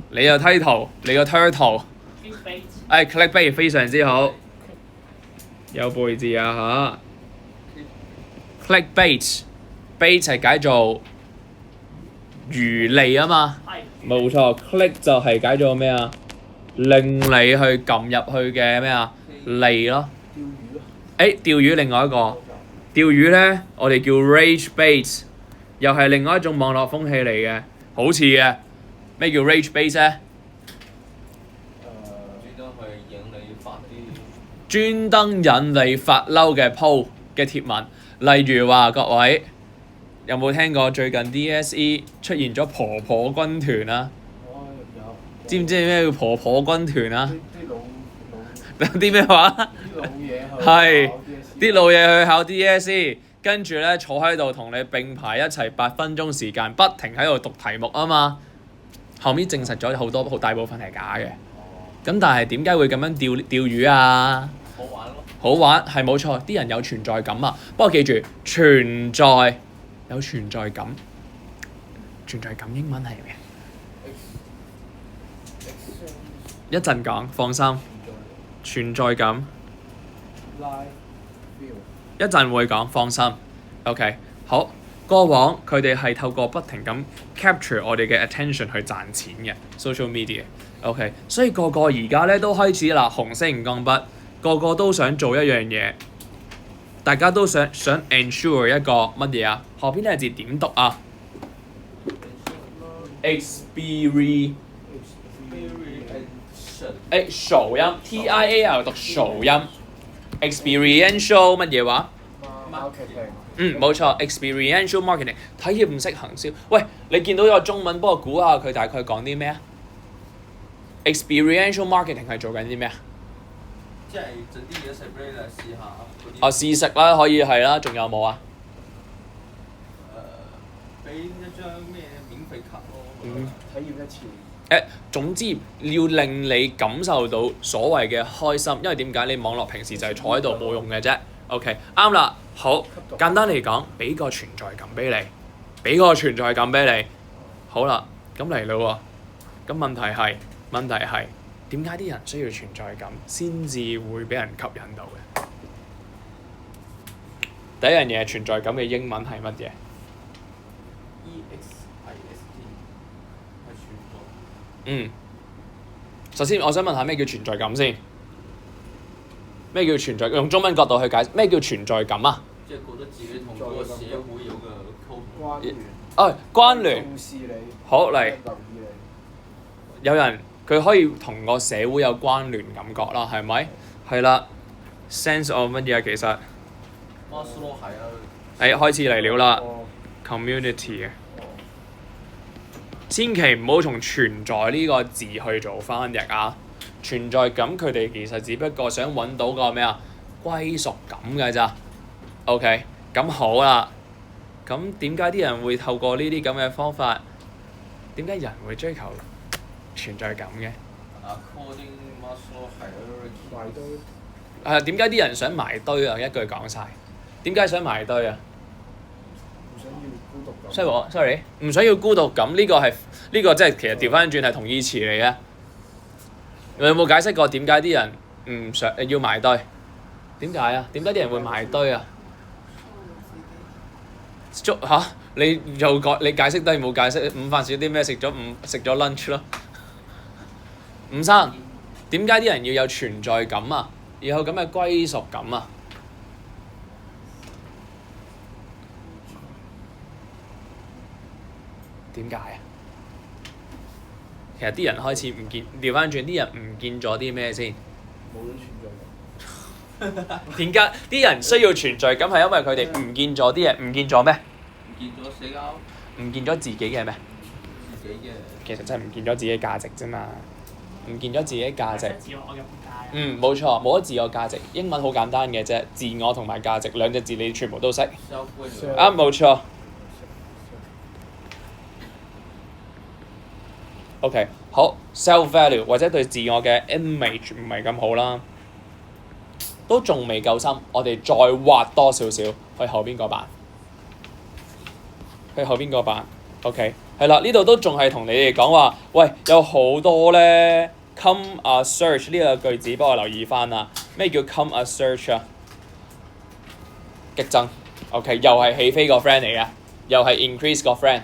你個 title， 你個 turtle。clickbait 非常之好，有背字啊嚇。clickbait 係解做漁利啊嘛，冇錯。click 就係解做咩啊？令你去撳入去嘅咩啊？利咯。釣魚另外一個，釣魚咧我哋叫 rage bait， 又係另外一種網絡風氣嚟嘅，好似嘅。咩叫 rage bait 咧？專登引你發嬲嘅 po 嘅貼文，例如話各位有冇聽過最近 DSE 出現咗婆婆軍團啊？知唔知咩叫婆婆軍團啊？啲咩話？係啲老嘢去考 DSE， 跟住咧坐喺度同你並排一齊8分鐘時間，不停喺度讀題目啊嘛。後面證實咗好大部分係假嘅。咁但係點解會咁樣釣魚啊？好玩咯！好玩係冇錯，啲人有存在感啊。不過記住，有存在感。存在感英文係咩？一陣講，放心。存在感。一陣會講，放心。OK， 好。過往佢哋係透過不停咁 capture 我哋嘅 attention 去賺錢嘅 social media。OK， 所以個而家咧都開始啦，紅色熒光筆，個都想做一樣嘢，大家都想 ensure 一個乜嘢啊？後邊呢個字點讀啊 ？experiential 音 ，TIAL 讀數音 ，experiential 乜嘢話？冇錯 ，experiential marketing 體驗式行銷。喂，你見到有中文，幫我估下佢大概講啲咩啊 ？experiential marketing 係做緊啲咩啊？即係整啲嘢食俾你嚟試下嗰啲。試食啦，可以係啦，仲有冇啊？俾一張咩免費卡咯。體驗一次。總之要令你感受到所謂嘅開心，因為點解你網絡平時就係坐喺度冇用嘅啫。OK， 啱啦，好簡單嚟講，俾個存在感俾你，好啦，咁嚟咯喎，咁問題係點解啲人需要存在感先至會俾人吸引到嘅？第一樣嘢，存在感嘅英文係乜嘢？ EXIST 係存在。首先我想問下咩叫存在感先？咩叫存在？用中文角度去解釋咩叫存在感啊？即係覺得自己同嗰個社會有個溝通。關聯。關聯。重視你。好嚟，留意你。有人佢可以同個社會有關聯感覺啦，係咪？係啦 ，sense of 乜嘢其實？馬斯洛係啊。開始嚟了啦哦，community 嘅。千祈唔好從存在呢個字去做翻譯啊！存在感佢哋其實只不過想揾到個咩啊歸屬感㗎咋。OK， 咁好啦。咁點解啲人會透過呢啲咁嘅方法？點解人會追求存在感嘅？ According Maslow hierarchy。埋堆。係啊，點解啲人想埋堆啊？一句講晒。點解想埋堆啊？唔想要孤獨感。sorry， 唔想要孤獨感呢個係呢個即係其實調翻轉係同義詞嚟嘅。你有冇解釋過點解啲人唔想要埋堆？點解啊？點解啲人會埋堆啊？你又你解釋都係冇解釋，午飯食啲咩？食咗lunch 咯。伍生，點解啲人要有存在感啊？要有咁嘅歸屬感啊？點解啊？其實啲人開始唔見，調翻轉啲人唔見咗啲咩先？冇咗存在感。點解啲人需要存在感係因為佢哋唔見咗啲嘢？唔見咗咩？唔見咗社交。唔見咗自己嘅咩？自己嘅。其實真係唔見咗自己價值啫嘛，唔見咗自己價值。自我嘅唔解。冇錯，冇咗自我價值。英文好簡單嘅啫，自我同埋價值兩隻字你全部都識。冇錯。OK， 好 self-value 或者對自我嘅 image 唔係咁好啦，都仲未夠深，我哋再挖多少少去後邊個版。OK， 係啦，呢度都仲係同你哋講話，喂，有好多咧 come a search 呢個句子，幫我留意翻啦。咩叫 come a search 啊？激增 ，OK， 又係起飛個 friend 嚟嘅，又係 increase 個 friend，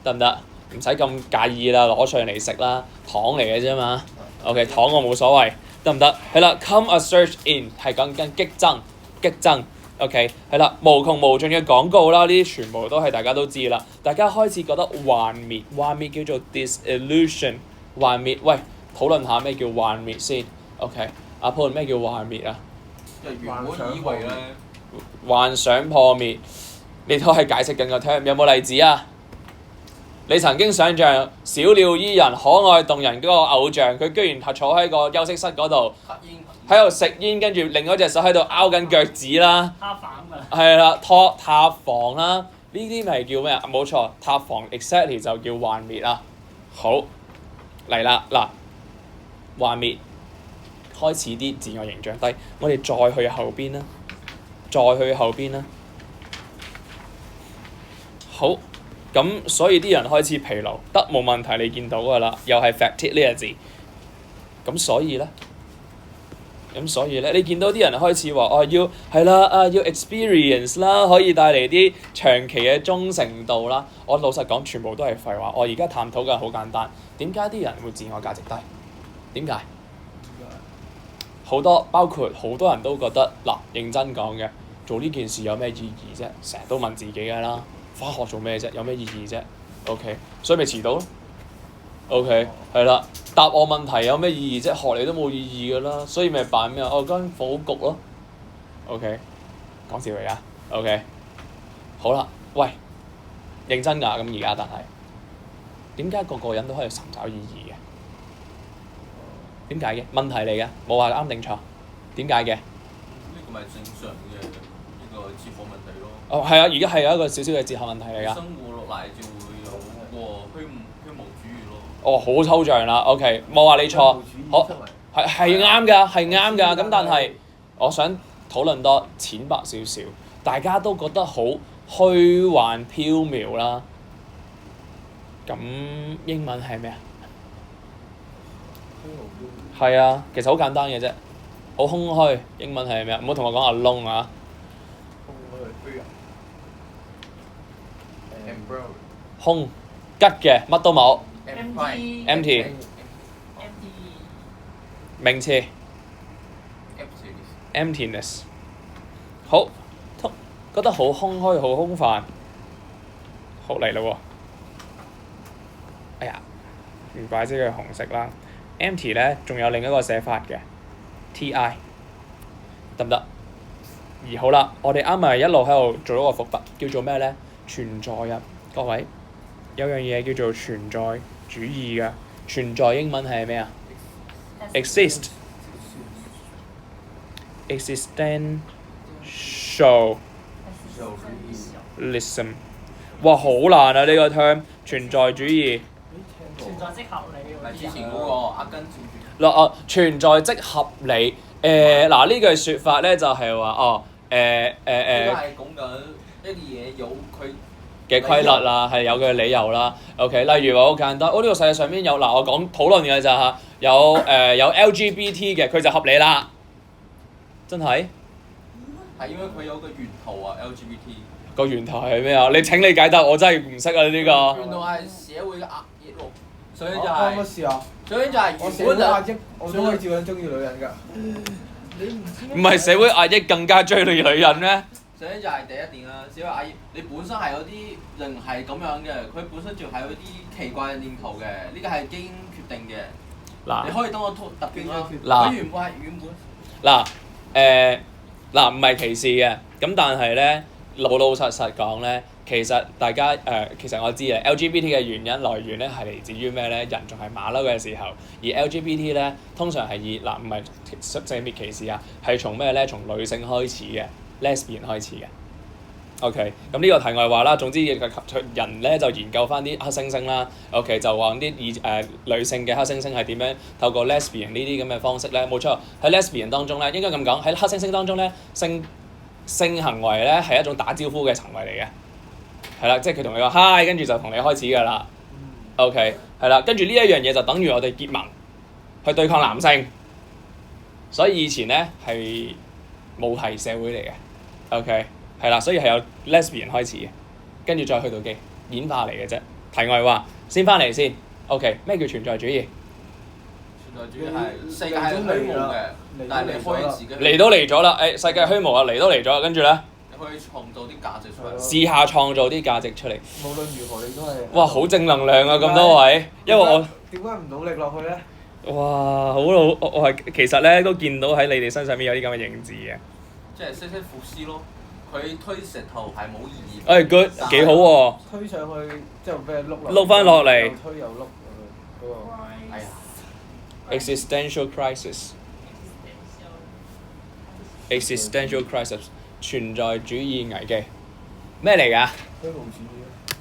得唔得？唔使咁介意啦，攞上嚟食啦，糖嚟嘅啫嘛。OK， 糖我冇所謂，得唔得？係啦 ，come a search in 係講緊激增。OK， 係啦，無窮無盡嘅廣告啦，呢啲全部都係大家都知啦。大家開始覺得幻滅叫做 disillusion， 幻滅。喂，討論下咩叫幻滅先。OK， 阿 Paul 咩叫幻滅啊？就原本以為咧。幻想破滅，你都係解釋緊個 term， 有冇例子啊？你曾經想像小鳥依人、可愛動人嗰個偶像，佢居然係坐喺個休息室嗰度，喺度食煙，跟住另一隻手喺度拗緊腳趾啦。塌房啊！係啦，塌房啦，呢啲咪叫咩啊？冇錯，塌房 exactly 就叫幻滅啦。好嚟啦，嗱，幻滅開始啲自我形象低，我哋再去後邊啦。好。咁所以啲人開始疲勞，得冇問題，你見到㗎啦，又係 fatigue 呢個字。咁所以咧，你見到啲人開始話要係啦，要 experience 啦，可以帶嚟啲長期嘅忠誠度啦。我老實講，全部都係廢話。我而家探討嘅好簡單，點解啲人會自我價值低？點解？好多包括好多人都覺得嗱，認真講嘅，做呢件事有咩意義啫？成日都問自己㗎啦。返學做咩啫？有咩意義啫 ？OK， 所以咪遲到咯。OK， 係啦，答我問題有咩意義啫？學嚟都冇意義㗎啦，所以咪扮咩啊？間房好焗咯。OK， 講笑嚟㗎。OK， 好啦，喂，認真㗎咁而家，但係點解個個人都可以尋找意義嘅？點解嘅？問題嚟嘅，冇話啱定錯。點解嘅？呢個咪正常嘅一個哲學問題咯。係啊，而家係有一個少少嘅哲學問題嚟㗎。生活落嚟就會有個虛無主義咯。好抽象啦。OK， 冇話你錯，好係啱㗎。咁但係我想討論多淺白少少，大家都覺得好虛幻縹緲啦。咁英文係咩啊？係啊，其實好簡單嘅啫，好空虛。英文係咩啊？唔好同我講 alone 啊！空吉嘅，乜都冇。empty 名詞。emptiness。好，覺得好空虛、好空泛。好嚟咯喎！哎呀，唔怪之佢紅色啦。empty 咧，仲有另一個寫法嘅 ti， 得唔得？而好啦，我哋啱咪一路喺度做咗個伏筆，叫做咩咧？存在啊，各位有樣嘢叫做存在主義嘅。存在英文係咩啊 ？exist。existentialism。哇，好難啊！呢個 term 存在主義。存在即合理唔係嗰啲之前嗰個阿根佔住。存在即合理。嗱呢句説法咧就係話呢個係講緊一啲嘢有佢嘅規律啦，係有佢嘅理由啦。OK， 例如話好簡單，呢個世界上面有我講討論嘅就係有LGBT 嘅，佢就合理啦。真係？係因為佢有個源頭啊 LGBT。個源頭係咩啊？你請你解答，我真係唔識啊呢個。源頭係社會嘅壓抑咯。所以就關乜係，事啊？所以就係我社原本就會壓抑，我都可以照樣中意女人㗎。唔係社會壓抑更加追女人咩？首先就係第一點啦，社會壓抑，你本身係有啲人係咁樣嘅，佢本身仲係有啲奇怪嘅念頭嘅，呢個係基因決定嘅。嗱你可以當我特別啦。嗱佢原本。嗱唔係歧視嘅，咁但係咧老實講咧，其實大家其實我知嘅 LGBT 嘅原因來源咧係嚟自於咩咧？人仲係馬騮嘅時候，而 LGBT 咧通常係以唔係性別歧視啊，係從咩咧？從女性開始嘅 lesbian 開始嘅。OK，咁呢個題外話啦。總之人咧就研究翻啲黑猩猩啦。OK， 就話啲女性嘅黑猩猩係點樣透過 lesbian 呢啲咁嘅方式咧？冇錯，喺 lesbian 當中咧，應該咁講喺黑猩猩當中咧，性行為咧係一種打招呼嘅行為嚟嘅，係啦，即係佢同你講 hi， 跟住就同你開始㗎啦。OK， 係啦，跟住呢一樣嘢就等於我哋結盟去對抗男性，所以以前咧係母系社會嚟嘅。OK。係啦，所以係有 lesbian 開始嘅，跟住再去到基演化嚟嘅啫。題外話，先翻嚟先。OK， 咩叫存在主義？存在主義係世界係虛無嘅，但係你可以自己嚟都嚟咗啦，世界虛無啊，嚟都嚟咗，跟住咧，你可以創造啲價值出嚟。試下創造啲價值出嚟。無論如何，你都係。哇！好正能量啊，咁多位，因為我點解唔努力落去咧？哇，好老，我係其實咧都見到喺你哋身上面有啲咁嘅影子嘅。即係西西弗斯咯，佢推石頭係冇意義。good， 幾好喎。推上去之後俾人碌返落嚟又推又碌嗰個。係啊。Existential crisis。Existential crisis， 存在主義危機，咩嚟㗎？虛無主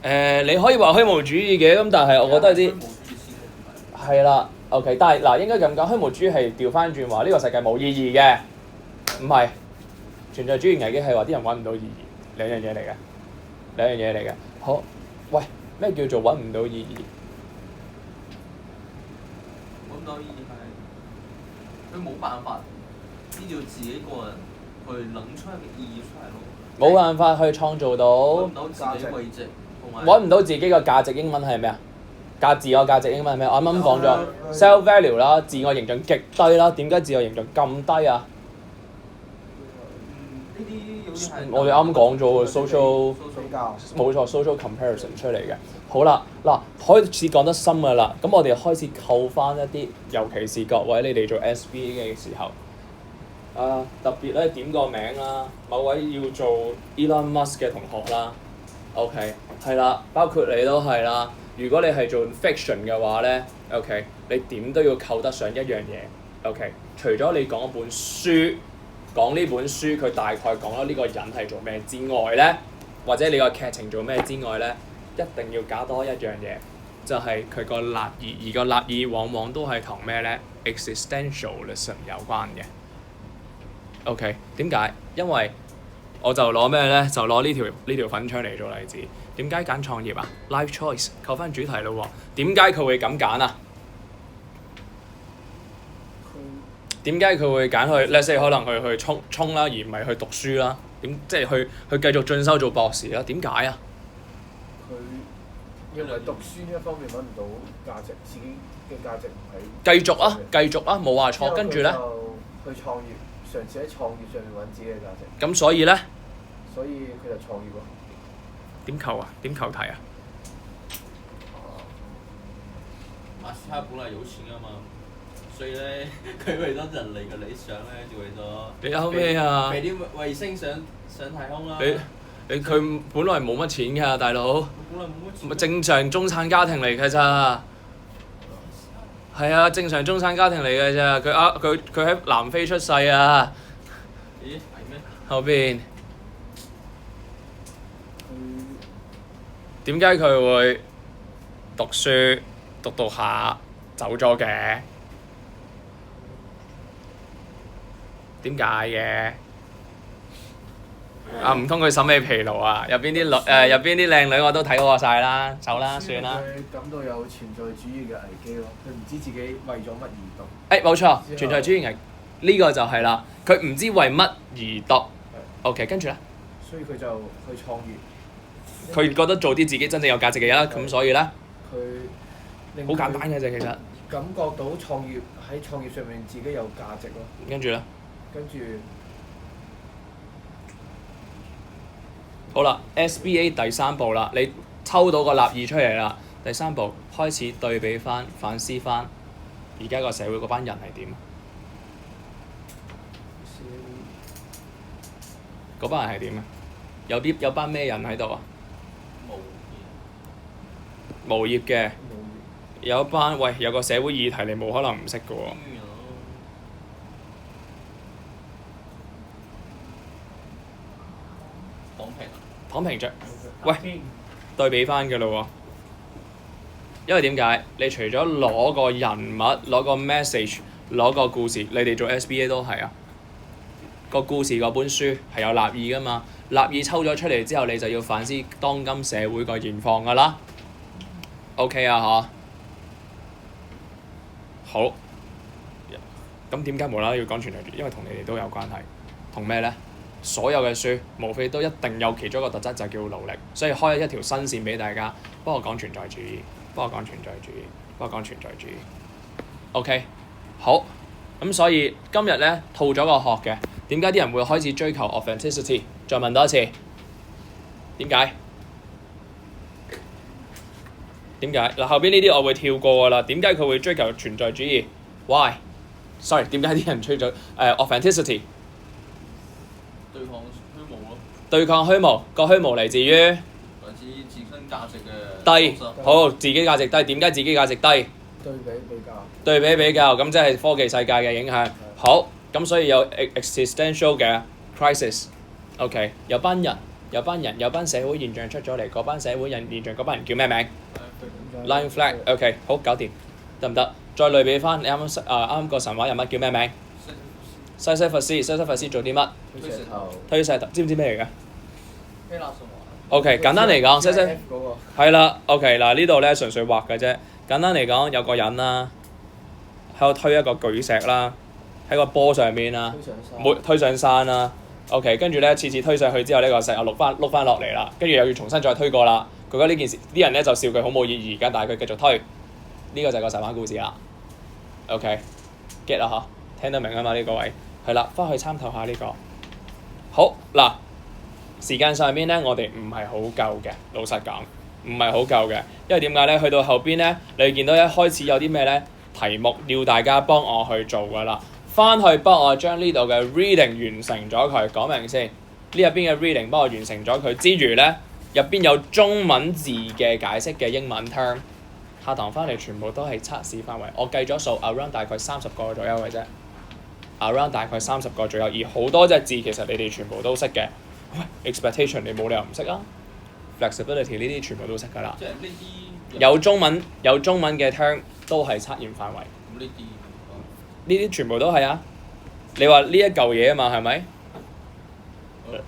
義。你可以話虛無主義嘅，咁但係我覺得有啲係啦。OK， 但係嗱應該咁講，虛無主義係調翻轉話呢個世界冇意義嘅，唔係存在主義危機係話啲人揾唔到意義，兩樣嘢嚟嘅。好，喂，咩叫做揾唔到意義？揾唔到意義係佢冇辦法依照自己個人去諗出一個意義出嚟咯。冇辦法去創造到揾唔到自己位置，同埋揾唔到自己個價值。英文係咩啊？自我價值英文係咩？我啱啱講咗 self value 啦，自我形象極低啦。點解自我形象咁低啊？呢啲好似係我哋啱講咗喎 social 比較。冇錯 social comparison 出嚟嘅。好啦，嗱開始講得深㗎啦。咁我哋開始扣翻一啲，尤其是各位你哋做 SBA 嘅時候，特別咧點個名啦，某位要做 Elon Musk 嘅同學啦。OK， 係啦，包括你都係啦。如果你係做 fiction 嘅話咧 ，OK， 你點都要扣得上一樣嘢 ，OK。除咗你講一本書，講呢本書佢大概講咗呢個人係做咩之外咧，或者你個劇情做咩之外咧，一定要加多一樣嘢，就係佢個立意，而個立意往往都係同咩咧 existentialism 有關嘅。OK， 點解？因為我就攞咩咧？就攞呢條粉腸嚟做例子。點解揀創業啊 ？Life choice， 扣翻主題咯喎。點解佢會咁揀啊？點解佢會揀去 let's say 可能去衝啦，而唔係去讀書啦？即係去繼續進修做博士啦？點解啊？佢因為讀書呢一方面揾唔到價值，自己嘅價值唔喺。繼續啊，冇話錯。跟住咧，去創業，嘗嘗試喺創業上面揾自己嘅價值。咁所以咧所以佢就創業咯。點求啊？點求題啊？馬斯克本來有錢㗎嘛，所以咧佢為咗人類嘅理想咧，就為咗你有咩啊？俾啲衛星上太空啦。佢本來冇乜錢㗎，大佬。本來冇乜錢。正常中產家庭嚟㗎咋。係啊，正常中產家庭嚟㗎咋。佢喺南非出世啊。咦？係咩？後邊點解佢會讀書讀下走咗嘅？點解嘅？啊，唔通佢審美疲勞啊？入邊啲靚女我都睇過晒啦，走啦，算啦。佢感到有存在主義嘅危機咯，佢唔知自己為咗乜而讀。冇錯，存在主義危呢個就係啦，佢唔知為乜而讀。OK， 跟住咧。所以佢就去創業。佢覺得做啲自己真正有價值嘅嘢啦，咁所以咧，佢好簡單嘅啫，其實。感覺到喺創業上面自己有價值咯。跟住咧。跟住。好啦 ，SBA 第3步啦，你抽到個立意出嚟啦。第3步開始對比翻、反思翻，而家個社會嗰班人係點？嗰班人係點啊？有班咩人喺度啊？無業嘅。有班有個社會議題你冇可能唔識嘅喎。躺平着，喂，對比翻嘅咯喎。因為點解？你除咗攞個人物、攞個 message、攞個故事，你哋做 SBA 都係啊。個故事嗰本書係有立意噶嘛？立意抽咗出嚟之後，你就要反思當今社會個現況噶啦。OK 啊，嚇。好。咁點解無啦啦要講存在主義？因為同你哋都有關係。同咩咧？所有嘅書，無非都一定有其中一個特質，就叫努力。所以開一條新線俾大家，幫我講存在主義，幫我講存在主義，幫我講存在主義。OK， 好。咁所以今日咧套咗個殼嘅，點解啲人會開始追求 authenticity？ 再問多一次，點解？點解？嗱，後邊呢啲我會跳過㗎啦。點解佢會追求存在主義 ？Why？Sorry， 點解啲人追求authenticity？對抗虛無，個虛無嚟自於來自自身價值嘅低。好，自己價值低，點解自己價值低？對比比較，咁即係科技世界嘅影響。好，咁所以有 existential 嘅 crisis。OK， 有班社會現象出咗嚟，嗰班社會現象嗰班人叫咩名 ？Lion Flag。OK， 好，搞掂，得唔得？再類比翻，你啱個神話人物叫咩名？西西弗斯做啲乜？推石頭，知唔知咩嚟㗎？OK， 簡單嚟講，西西係啦。OK， 嗱呢度咧純粹畫嘅啫。簡單嚟講，有個人啦，喺度推一個巨石啦，喺個波上面啦，推上山啦。OK， 跟住咧次推上去之後，呢個石又碌翻落嚟啦，跟住又要重新再推過啦。佢覺得呢件事，啲人咧就笑佢好冇意義㗎，但係佢繼續推。呢個就係個神話故事啦。OK，get 啦嚇。聽得明啊嘛？呢個位係啦，翻去參透下呢個。好嗱，時間上面咧，我哋唔係好夠嘅，老實講，唔係好夠嘅。因為點解咧？去到後邊咧，你見到一開始有啲咩咧題目要大家幫我去做㗎啦。翻去幫我將呢度嘅 reading 完成咗佢，講明先。呢入邊嘅 reading 幫我完成咗佢之餘咧，入邊有中文字嘅解釋嘅英文 term。下堂翻嚟全部都係測試範圍，我計咗數 around 大概30個左右嘅啫。around 大概30個左右，而好多隻字其實你哋全部都識嘅。喂 ，expectation 你冇理由唔識啊 ，flexibility 呢啲全部都識㗎啦。即係呢啲有中文嘅 term 都係測驗範圍。咁呢啲全部都係啊！你話呢一嚿嘢啊嘛，係咪？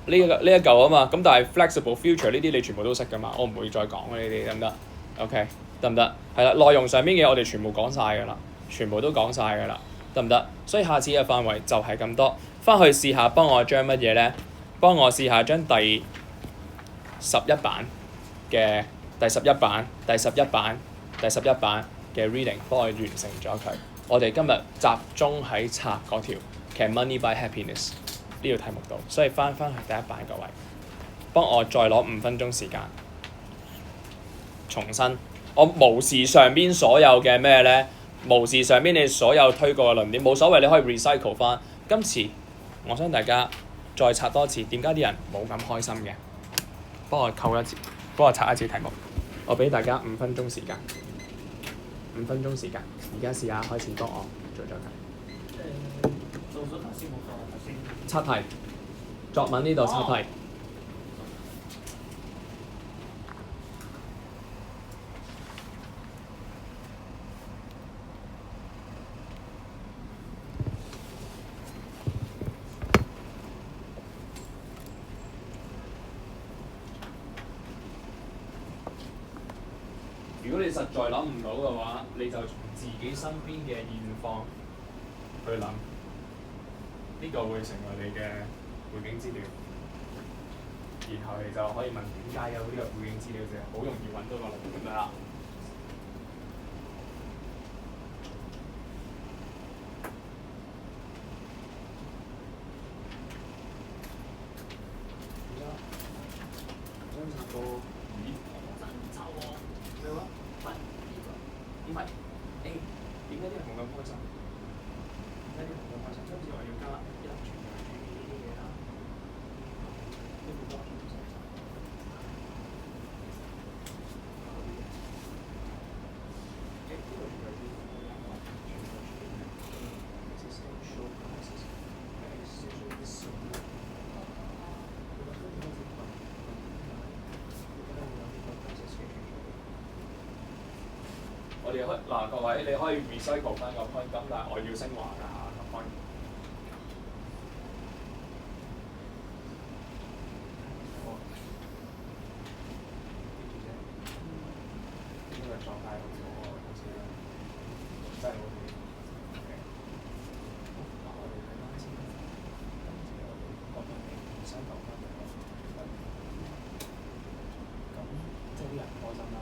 呢一嚿啊嘛，咁但係 flexible future 呢啲你全部都識㗎嘛，我唔會再講呢啲，得唔得 ？OK， 得唔得？係啦，內容上面嘅我哋全部講晒㗎啦，全部都講晒㗎啦，得唔得？所以下次嘅範圍就係咁多，翻去試下幫我將乜嘢咧？幫我試下將第11版嘅第11版嘅 reading 幫我完成咗佢。我哋今日集中喺拆嗰條 Can money buy happiness 呢條題目度，所以翻去第一版各位，幫我再攞5分鐘時間，重新我無視上邊所有嘅咩咧，無視上邊你所有推過嘅論點，冇所謂，你可以 recycle 翻。今次我想大家再拆多次，點解啲人冇咁開心嘅？幫我扣一次，幫我拆一次題目。我俾大家5分鐘時間，5分鐘時間，而家試下開始幫我做咗題。做咗頭先冇做，頭先。測題，作文呢度測題。如果你實在諗唔到嘅話，你就從自己身邊嘅現況去諗，呢個會成為你嘅背景資料，然後你就可以問點解有呢個背景資料，就好容易揾到個論點啦。點解啲人冇咁開心？點解啲人冇咁開心？跟住我要加一粒全部係呢啲嘢啦。呢個多我哋嗱各位，你可以 recycle 翻個 point， 咁但係我要升華㗎嚇個 point。呢個狀態好似真係好似。嗱我哋睇翻先，跟住我哋覺得你新留翻嚟咯。咁即係啲人唔開心啦。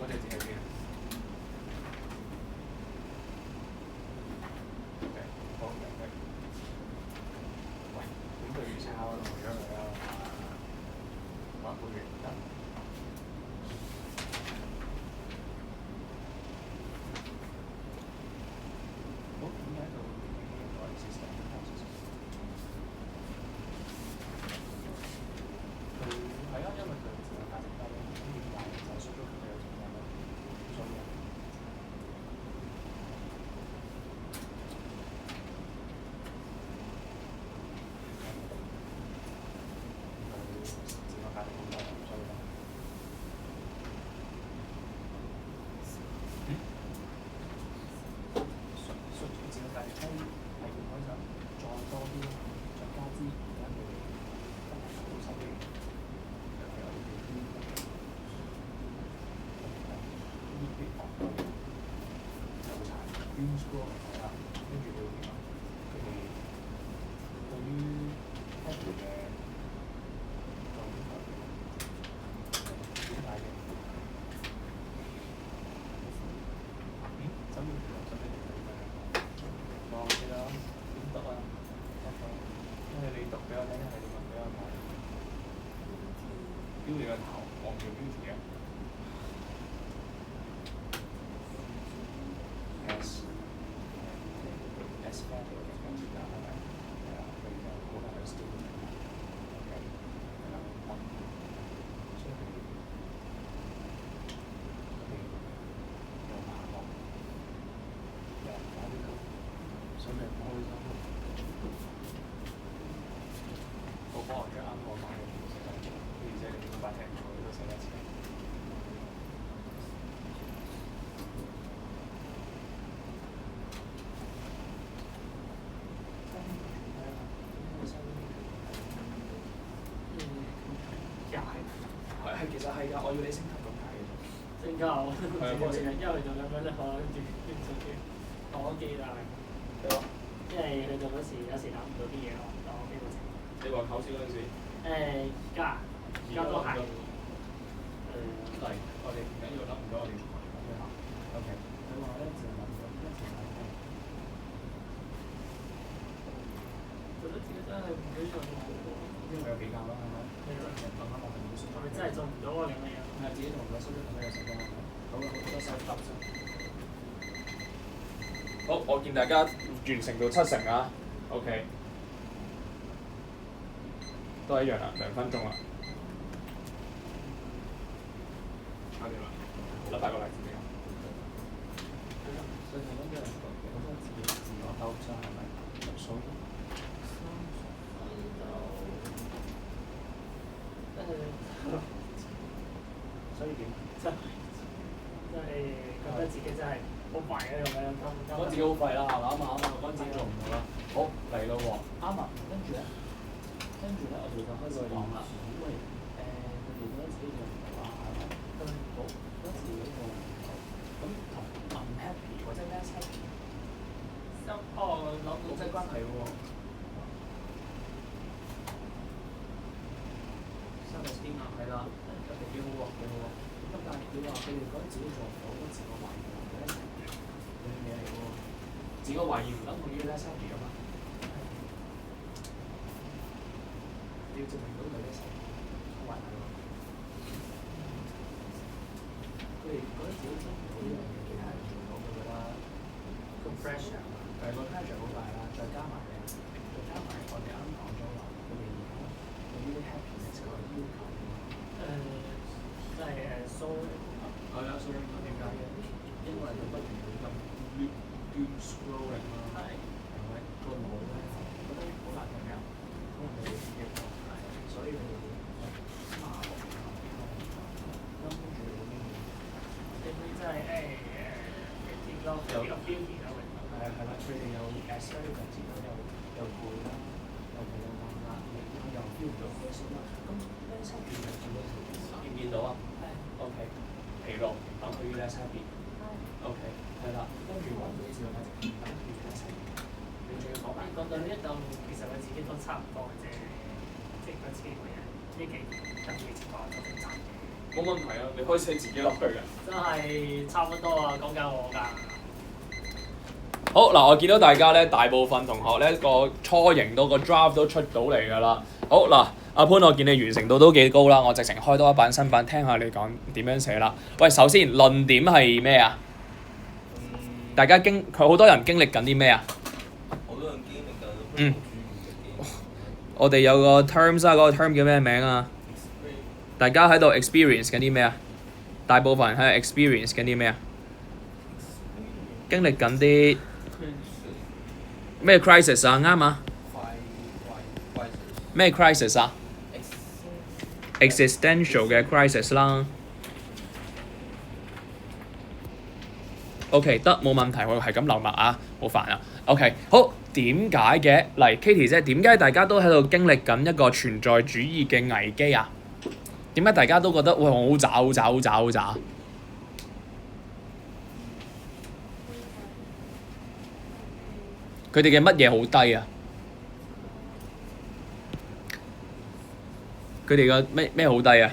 嗰隻字喺邊啊？好嘅，喂，咁對於抄咯，如果佢啊，畫個圓得。好，點解度改system？佢係啊，因為佢自由價值低，咁點解就係輸咗佢嘅存在咯？所以自由價值咁低，所以自由價值低係唔開心，再多啲，再加之而家佢好手機。Green School 係啦，跟住會點啊？佢哋對於 Apple 嘅究竟係點解嘅？3月10日嘅我記得點讀啊？因為你讀俾我聽，係你問俾我睇。標你個頭，我唔叫標題嘅。係其實係㗎，我要你升級咁解嘅啫。即係更加我因為佢就咁樣咧，我跟住我記得係，因為佢就嗰時有時諗唔到啲嘢咯，但我基本上你話考試嗰陣時，而家都係嚟我哋唔緊要諗唔到，我哋講一下。OK。佢話咧就諗到一齊諗到。覺得自己真係唔幾做到好喎。因為有比較啦，係咪？係咯。諗下我係冇信心。係咪真係做唔到啊？咁樣？係自己同個 social 同佢有成功，好啦，好多 self doubt 先。好，我見大家完成到70%啊。OK。都係一樣啦，2分鐘啦。搞掂啦，攞8個例子俾我。所以係咁嘅，好多自我鬥爭係咪？入數。所以點？真係覺得自己真係好廢啊！咁樣覺得自己好廢啦，係嘛？啱啊，覺得自己做唔到啦。好嚟咯喎，啱啊，跟住咧，我哋就開始講啦。因為佢哋覺得自己做唔到啊，係咪？好，覺得自己做唔到，咁同 unhappy 或者 less happy 諗冇咩關係喎。self-esteem 啊，係啦，人哋幾好喎，幾好喎。咁但係佢話佢哋覺得自己做唔到，咁自我懷疑同 less happy 兩樣嘢嚟嘅喎。自我懷疑唔等同於 less happy 㗎嘛？你要證明到佢 less happy，好懷疑喎。佢哋覺得自己做唔到呢樣嘢，其他人做到，佢覺得個 pressure 係個 pressure 好大啦，再加埋咧，我哋啱講咗話，佢哋而家對於啲 happiness 嗰個要求，即係係啊，所以點解嘅？因為佢不斷會咁 doom scrolling 啦，係咪？個腦咧覺得好難停嘅，可能佢哋自己放大，所以佢哋會麻木啊，跟住你會真係跌咯，有 beauty 咯，係啦，佢哋有 aesthetic 自己又攰啦，又冇壓力，又 feel 唔到開心啦。咁呢七件係做到見唔見到啊？OK，疲勞等同於 less happy。OK，係啦，跟住揾到自我價值唔等於 less happy。你仲要講埋講到呢一度，其實佢自己都差唔多嘅啫，即係嗰次嘅人呢幾特別情況都正常嘅。冇問題啊，你可以寫自己落去嘅。真係差唔多啊，講緊我㗎。好嗱，我見到大家咧，大部分同學咧個初型到個 draft 都出到嚟㗎啦。好嗱，阿潘，我見你完成度都幾高啦，我直情開多一版新版，聽下你講點樣寫啦。喂，首先論點係咩啊？大家佢好多人經歷緊啲咩啊？好多人經歷緊嗯我哋有個 terms 啊，嗰個 term 叫咩名啊？大家喺度 experience 緊啲咩啊？大部分人喺度 experience 緊啲咩啊？經歷緊啲咩 crisis 啊？啱啊！咩 crisis 啊？existential 嘅 crisis 啦。OK， 得冇問題，我係咁留默啊，好煩啊。OK， 好，點解嘅？嚟 Katie 姐，點解大家都喺度經歷緊一個存在主義嘅危機啊？點解大家都覺得喂好渣好渣好渣好渣？佢哋嘅乜嘢好低啊？佢哋嘅咩好低啊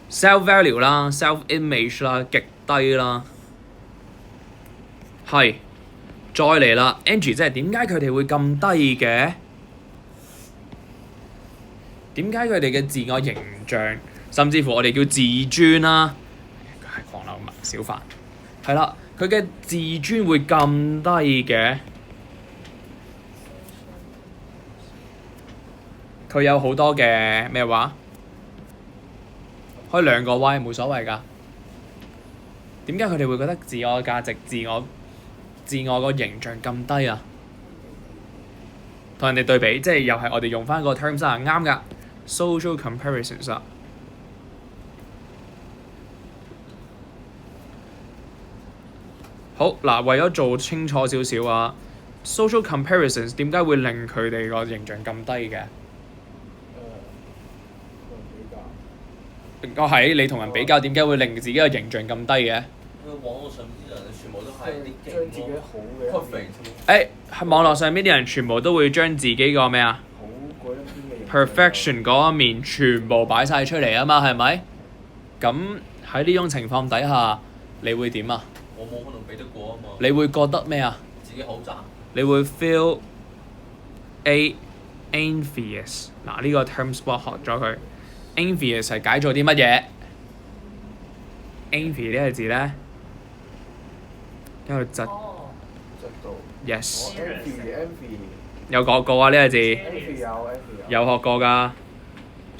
？self value 啦 ，self image 啦，極低啦。係，再嚟啦 ，Angie 即係點解佢哋會咁低嘅？點解佢哋嘅自我形象，甚至乎我哋叫自尊啦，係狂流麥小凡，係啦，佢嘅自尊會咁低嘅？佢有好多嘅咩話？開2個 Y 冇所謂㗎。點解佢哋會覺得自我價值、自我個形象咁低啊？同人哋對比，即係又係我哋用翻個 terms 啊，啱㗎。social comparisons 啊。好嗱，為咗做清楚少少啊 ，social comparisons 點解會令佢哋個形象咁低嘅？比較。係你同人比較，點解會令自己嘅形象咁低嘅？因為網絡上面啲人全部都係啲將自己好嘅一 perfect 喺網絡上邊啲人全部都會將自己個咩啊好嗰一邊嘅形象 perfection 嗰一面全部擺晒出嚟啊嘛，係咪？咁喺呢種情況底下，你會點啊？我冇可能比得過啊嘛。你會覺得咩啊？自己好渣。你會 feel envious 嗱，呢個 term spot 學咗佢 envious 係解做啲乜嘢？envy 呢個字咧，喺度窒哦，質度。 yes envy 有講過啊呢個字， envy 有 envy 有學過㗎，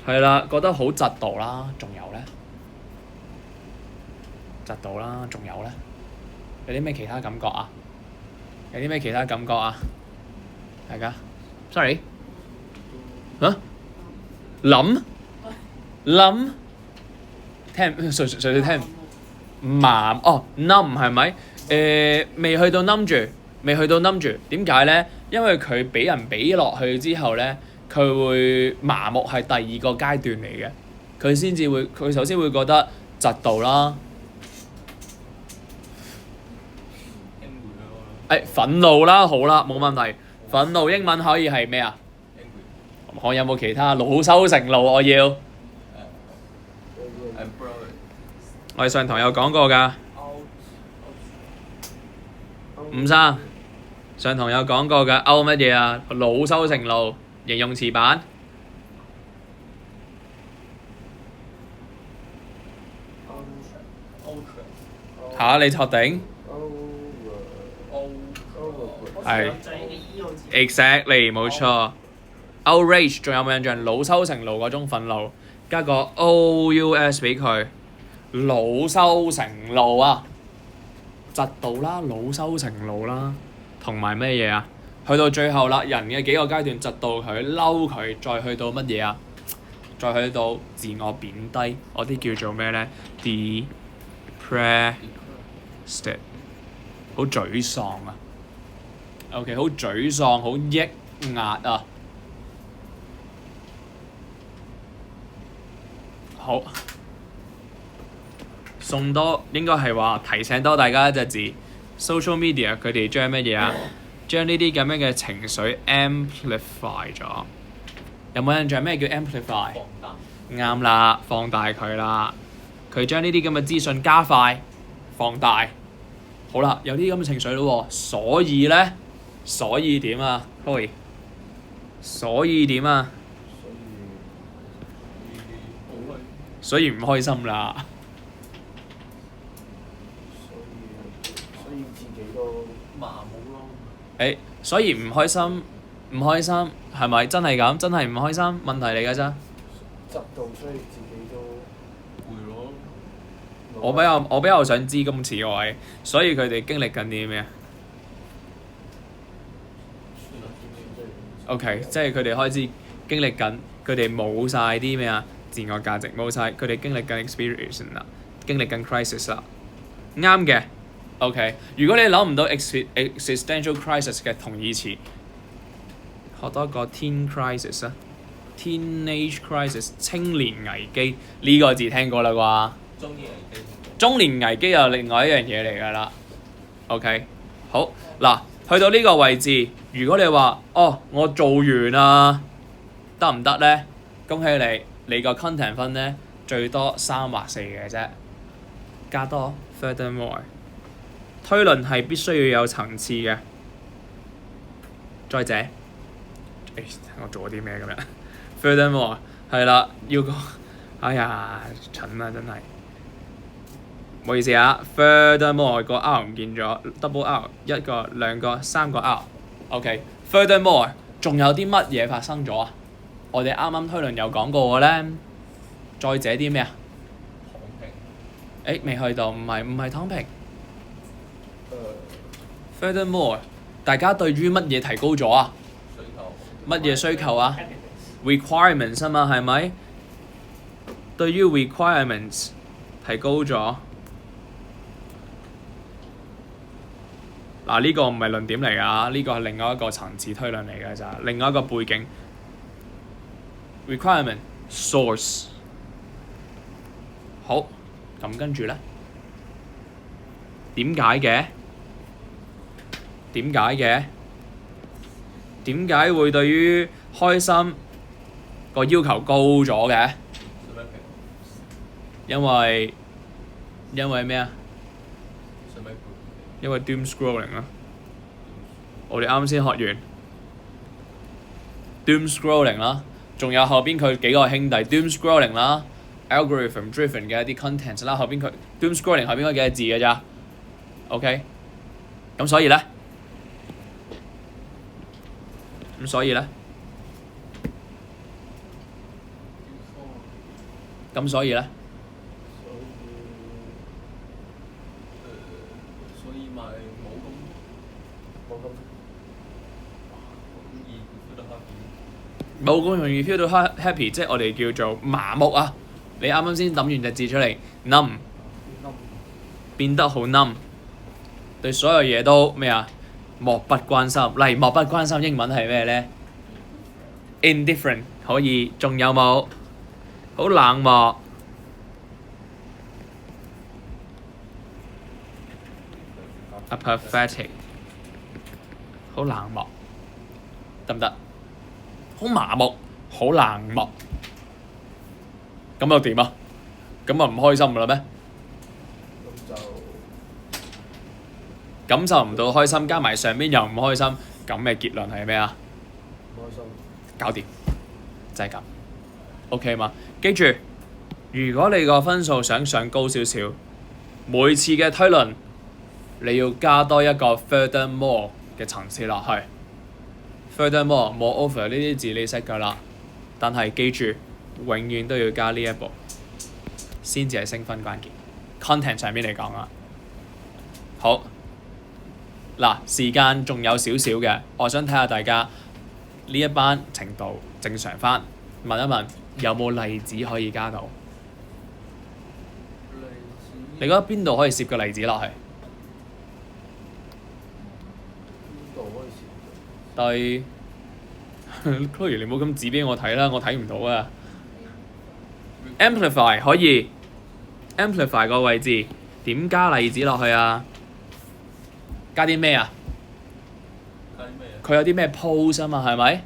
係啦，覺得好窒度啦，仲有咧，窒度啦，仲有咧，有啲咩其他感覺啊？有啲咩其他感覺啊？大家，sorry，嚇？諗，聽純粹聽麻哦冧係咪？未去到冧住，未去到冧住，點解咧？因為佢俾人俾落去之後咧，佢會麻木係第二個階段嚟嘅，佢先至會，佢首先會覺得窒到啦。憤怒啦，好啦，冇問題。憤怒英文可以係咩啊？我有冇其他？惱羞成怒，我要。我哋上堂有講過㗎，吳生上堂有講過㗎，乜嘢啊？惱羞成怒，形容詞版。嚇，你確定？係 exactly 冇錯。outrage 仲有冇印象？惱羞成怒嗰種憤怒，加個 ous 俾佢，惱羞成怒啊！窒到啦，惱羞成怒啦，同埋咩嘢啊？去到最後啦，人嘅幾個階段窒到佢，嬲佢，再去到乜嘢啊？再去到自我貶低，嗰啲叫做咩咧 ？depressed，好沮喪啊！OK， 好沮喪，好抑壓啊！好，送多應該係話提醒多大家一隻字 ，social media 佢哋將乜嘢啊？將呢啲咁樣嘅情緒 amplify 咗。有冇印象咩叫 amplify？啱啦，放大佢啦。佢將呢啲咁嘅資訊加快、放大。好啦，有啲咁嘅情緒咯喎，所以點啊 Chloe？ 所以點啊？所以唔開心啦。所以自己都麻木咯。所以唔開心係咪真係咁？真係唔開心問題嚟㗎咋？窒到，所以自己都攰咯。我比較想知今次個位，所以佢哋經歷緊啲咩啊？OK， 即係佢哋開始經歷緊，佢哋冇晒啲咩啊？自我價值冇晒，佢哋經歷緊 experience 啦，經歷緊 crisis 啦。啱嘅 ，OK。如果你諗唔到 existential crisis 嘅同義詞，學多一個 teen crisis 啊 ，teenage crisis 青年危機呢個字聽過啦啩？中年危機又另外一樣嘢嚟㗎啦。OK， 好嗱，去到呢個位置，如果你話我做完啦，得唔得咧？恭喜你，你個 content 分咧最多3或4嘅啫，加多 furthermore。推論係必須要有層次嘅。再者，我做咗啲咩咁樣 ？furthermore 係啦，要個，哎呀，蠢啊真係，唔好意思啊。furthermore 個 R 唔見咗 ，double R 1個、2個、3個 R。OK，furthermore 仲有啲乜嘢發生咗啊？我哋啱啱推論有講過嘅咧，再者啲咩啊？躺平。未去到，唔係躺平。Furthermore， 大家對於乜嘢提高咗啊？乜嘢需求啊 ？requirements 啊嘛，係咪？對於 requirements 提高咗。嗱，呢個唔係論點嚟㗎，呢個係另外一個層次推論嚟㗎咋，另外一個背景。requirement source 好，咁跟住咧，點解嘅？點解嘅？點解會對於開心個要求高咗嘅？因為咩啊？因為 doom scrolling 啊！我哋啱先學完 doom scrolling 啦，仲有後邊佢幾個兄弟 doom scrolling 啦 ，algorithm driven 嘅一啲 content 啦，後邊佢 doom scrolling 後邊嗰幾個字嘅咋 ，OK？ 咁所以咧，所以咪冇咁容易 feel 到 happy， 即係我哋叫做麻木啊！你啱啱先諗完隻字出嚟 numb， 變得好 numb， 對所有嘢都咩啊？漠不關心。例如漠不關心英文係咩咧 ？indifferent 可以，仲有冇？好冷漠。apathetic 好冷漠，得唔得？好麻木，好冷漠，咁又點啊？咁咪唔開心㗎啦咩？感受唔到開心，加埋上邊又唔開心，咁嘅結論係咩啊？唔開心。搞掂，就係咁。OK 嘛？記住，如果你個分數想上高少少，每次嘅推論你要加多一個 furthermore 嘅層次落去。furthermore、moreover 呢啲字你識㗎啦，但係記住，永遠都要加呢一步，先至係升分關鍵。content 上面嚟講啊，好嗱，時間仲有少少嘅，我想睇下大家呢一班程度正常翻，問一問有冇例子可以加到？你覺得邊度可以攝個例子落去？對，Chloe 你唔好咁指俾我睇啦，我睇唔到啊。Amplify 可以 ，Amplify 個位置點加例子落去啊？加啲咩啊？佢有啲咩 pose 啊嘛，係咪？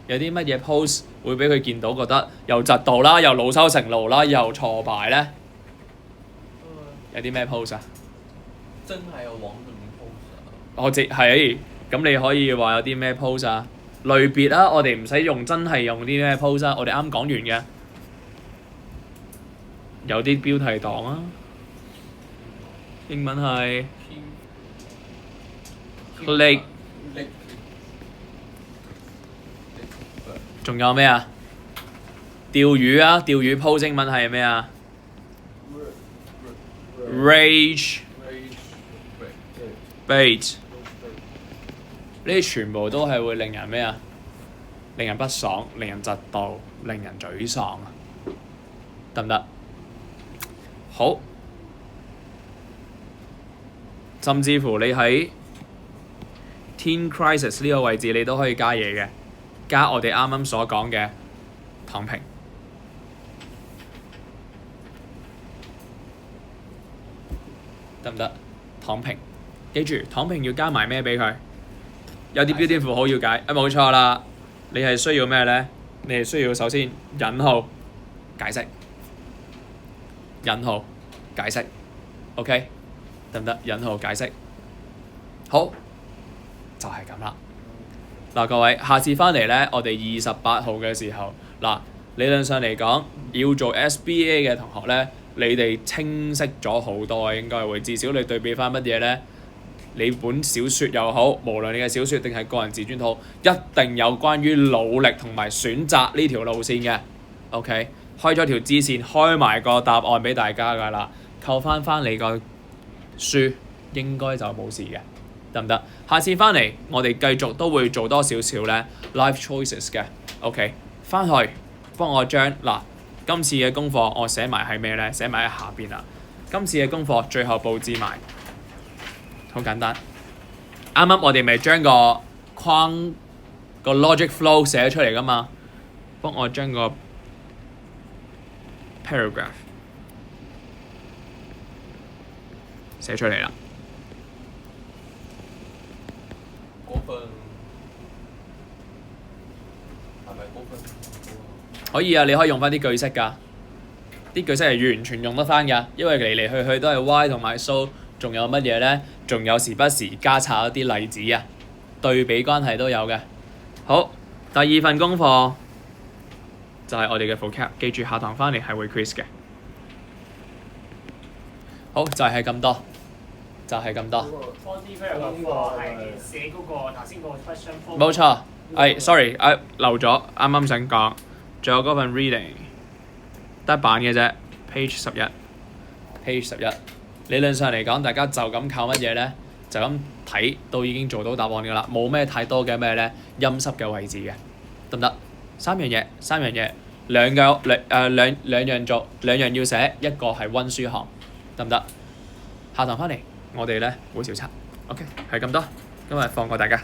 有啲乜嘢 pose 會俾佢見到，覺得又窒到啦，又惱羞成怒啦，又挫敗咧？有啲咩 pose 啊？真係有往對面 pose 啊！我知係，咁你可以話有啲咩 pose 啊？類別啊，我哋唔使用真係用啲咩 pose 啊，我哋啱講完嘅，有啲標題黨啊，英文係 click， 仲有咩啊？釣魚啊，釣魚 pose 英文係咩啊？Rage bait， 呢啲全部都係會令人咩啊？令人不爽，令人嫉妒，令人沮喪啊！得唔得？好，甚至乎你喺 Teen Crisis 呢個位置，你都可以加嘢嘅，加我哋啱啱所講嘅躺平。得唔得？躺平，記住躺平要加埋咩俾佢？有啲標點符號要解，冇錯啦。你係需要咩咧？你係需要首先引號解釋，引號解釋 ，OK， 得唔得？引號解釋，好，就係咁啦。嗱，各位，下次翻嚟咧，我哋28號嘅時候，嗱，理論上嚟講，要做 SBA 嘅同學咧，你哋清晰咗好多，應該會至少你對比翻乜嘢咧？你本小説又好，無論你嘅小説定係個人自傳好，一定有關於努力同埋選擇呢條路線嘅。OK， 開咗條支線，開埋個答案俾大家㗎啦。扣翻你個書，應該就冇事嘅，得唔得？下次翻嚟，我哋繼續都會做多少少咧 life choices 嘅。OK， 翻去幫我將嗱今次嘅功課我寫埋係咩咧？寫埋喺下邊啦。今次嘅功課最後佈置埋。好簡單，啱啱我哋咪將個框個 logic flow 寫出嚟㗎嘛，幫我將個 paragraph 寫出嚟啦。嗰份係咪嗰份？可以啊，你可以用翻啲句式㗎，啲句式係完全用得翻㗎，因為嚟嚟去去都係 why 同埋 so， 仲有乜嘢咧？仲有時不時加插一啲例子啊，對比關係都有嘅。好，第二份功課就係我哋嘅 vocab， 記住下堂翻嚟係會 quiz 嘅。好，就係咁多，就係咁多。 Forty fair 嗰個係寫嗰個頭先個 question form。冇錯，sorry，漏咗，啱啱想講，仲有嗰份 reading 得一版嘅啫 ，page 11，理論上嚟講，大家就咁靠乜嘢咧？就咁睇都已經做到答案㗎啦，冇咩太多嘅咩咧陰濕嘅位置嘅，得唔得？三樣嘢，兩樣做，兩樣要寫，一個係温書項，得唔得？下堂翻嚟，我哋咧會小測，OK，係咁多，今日放過大家。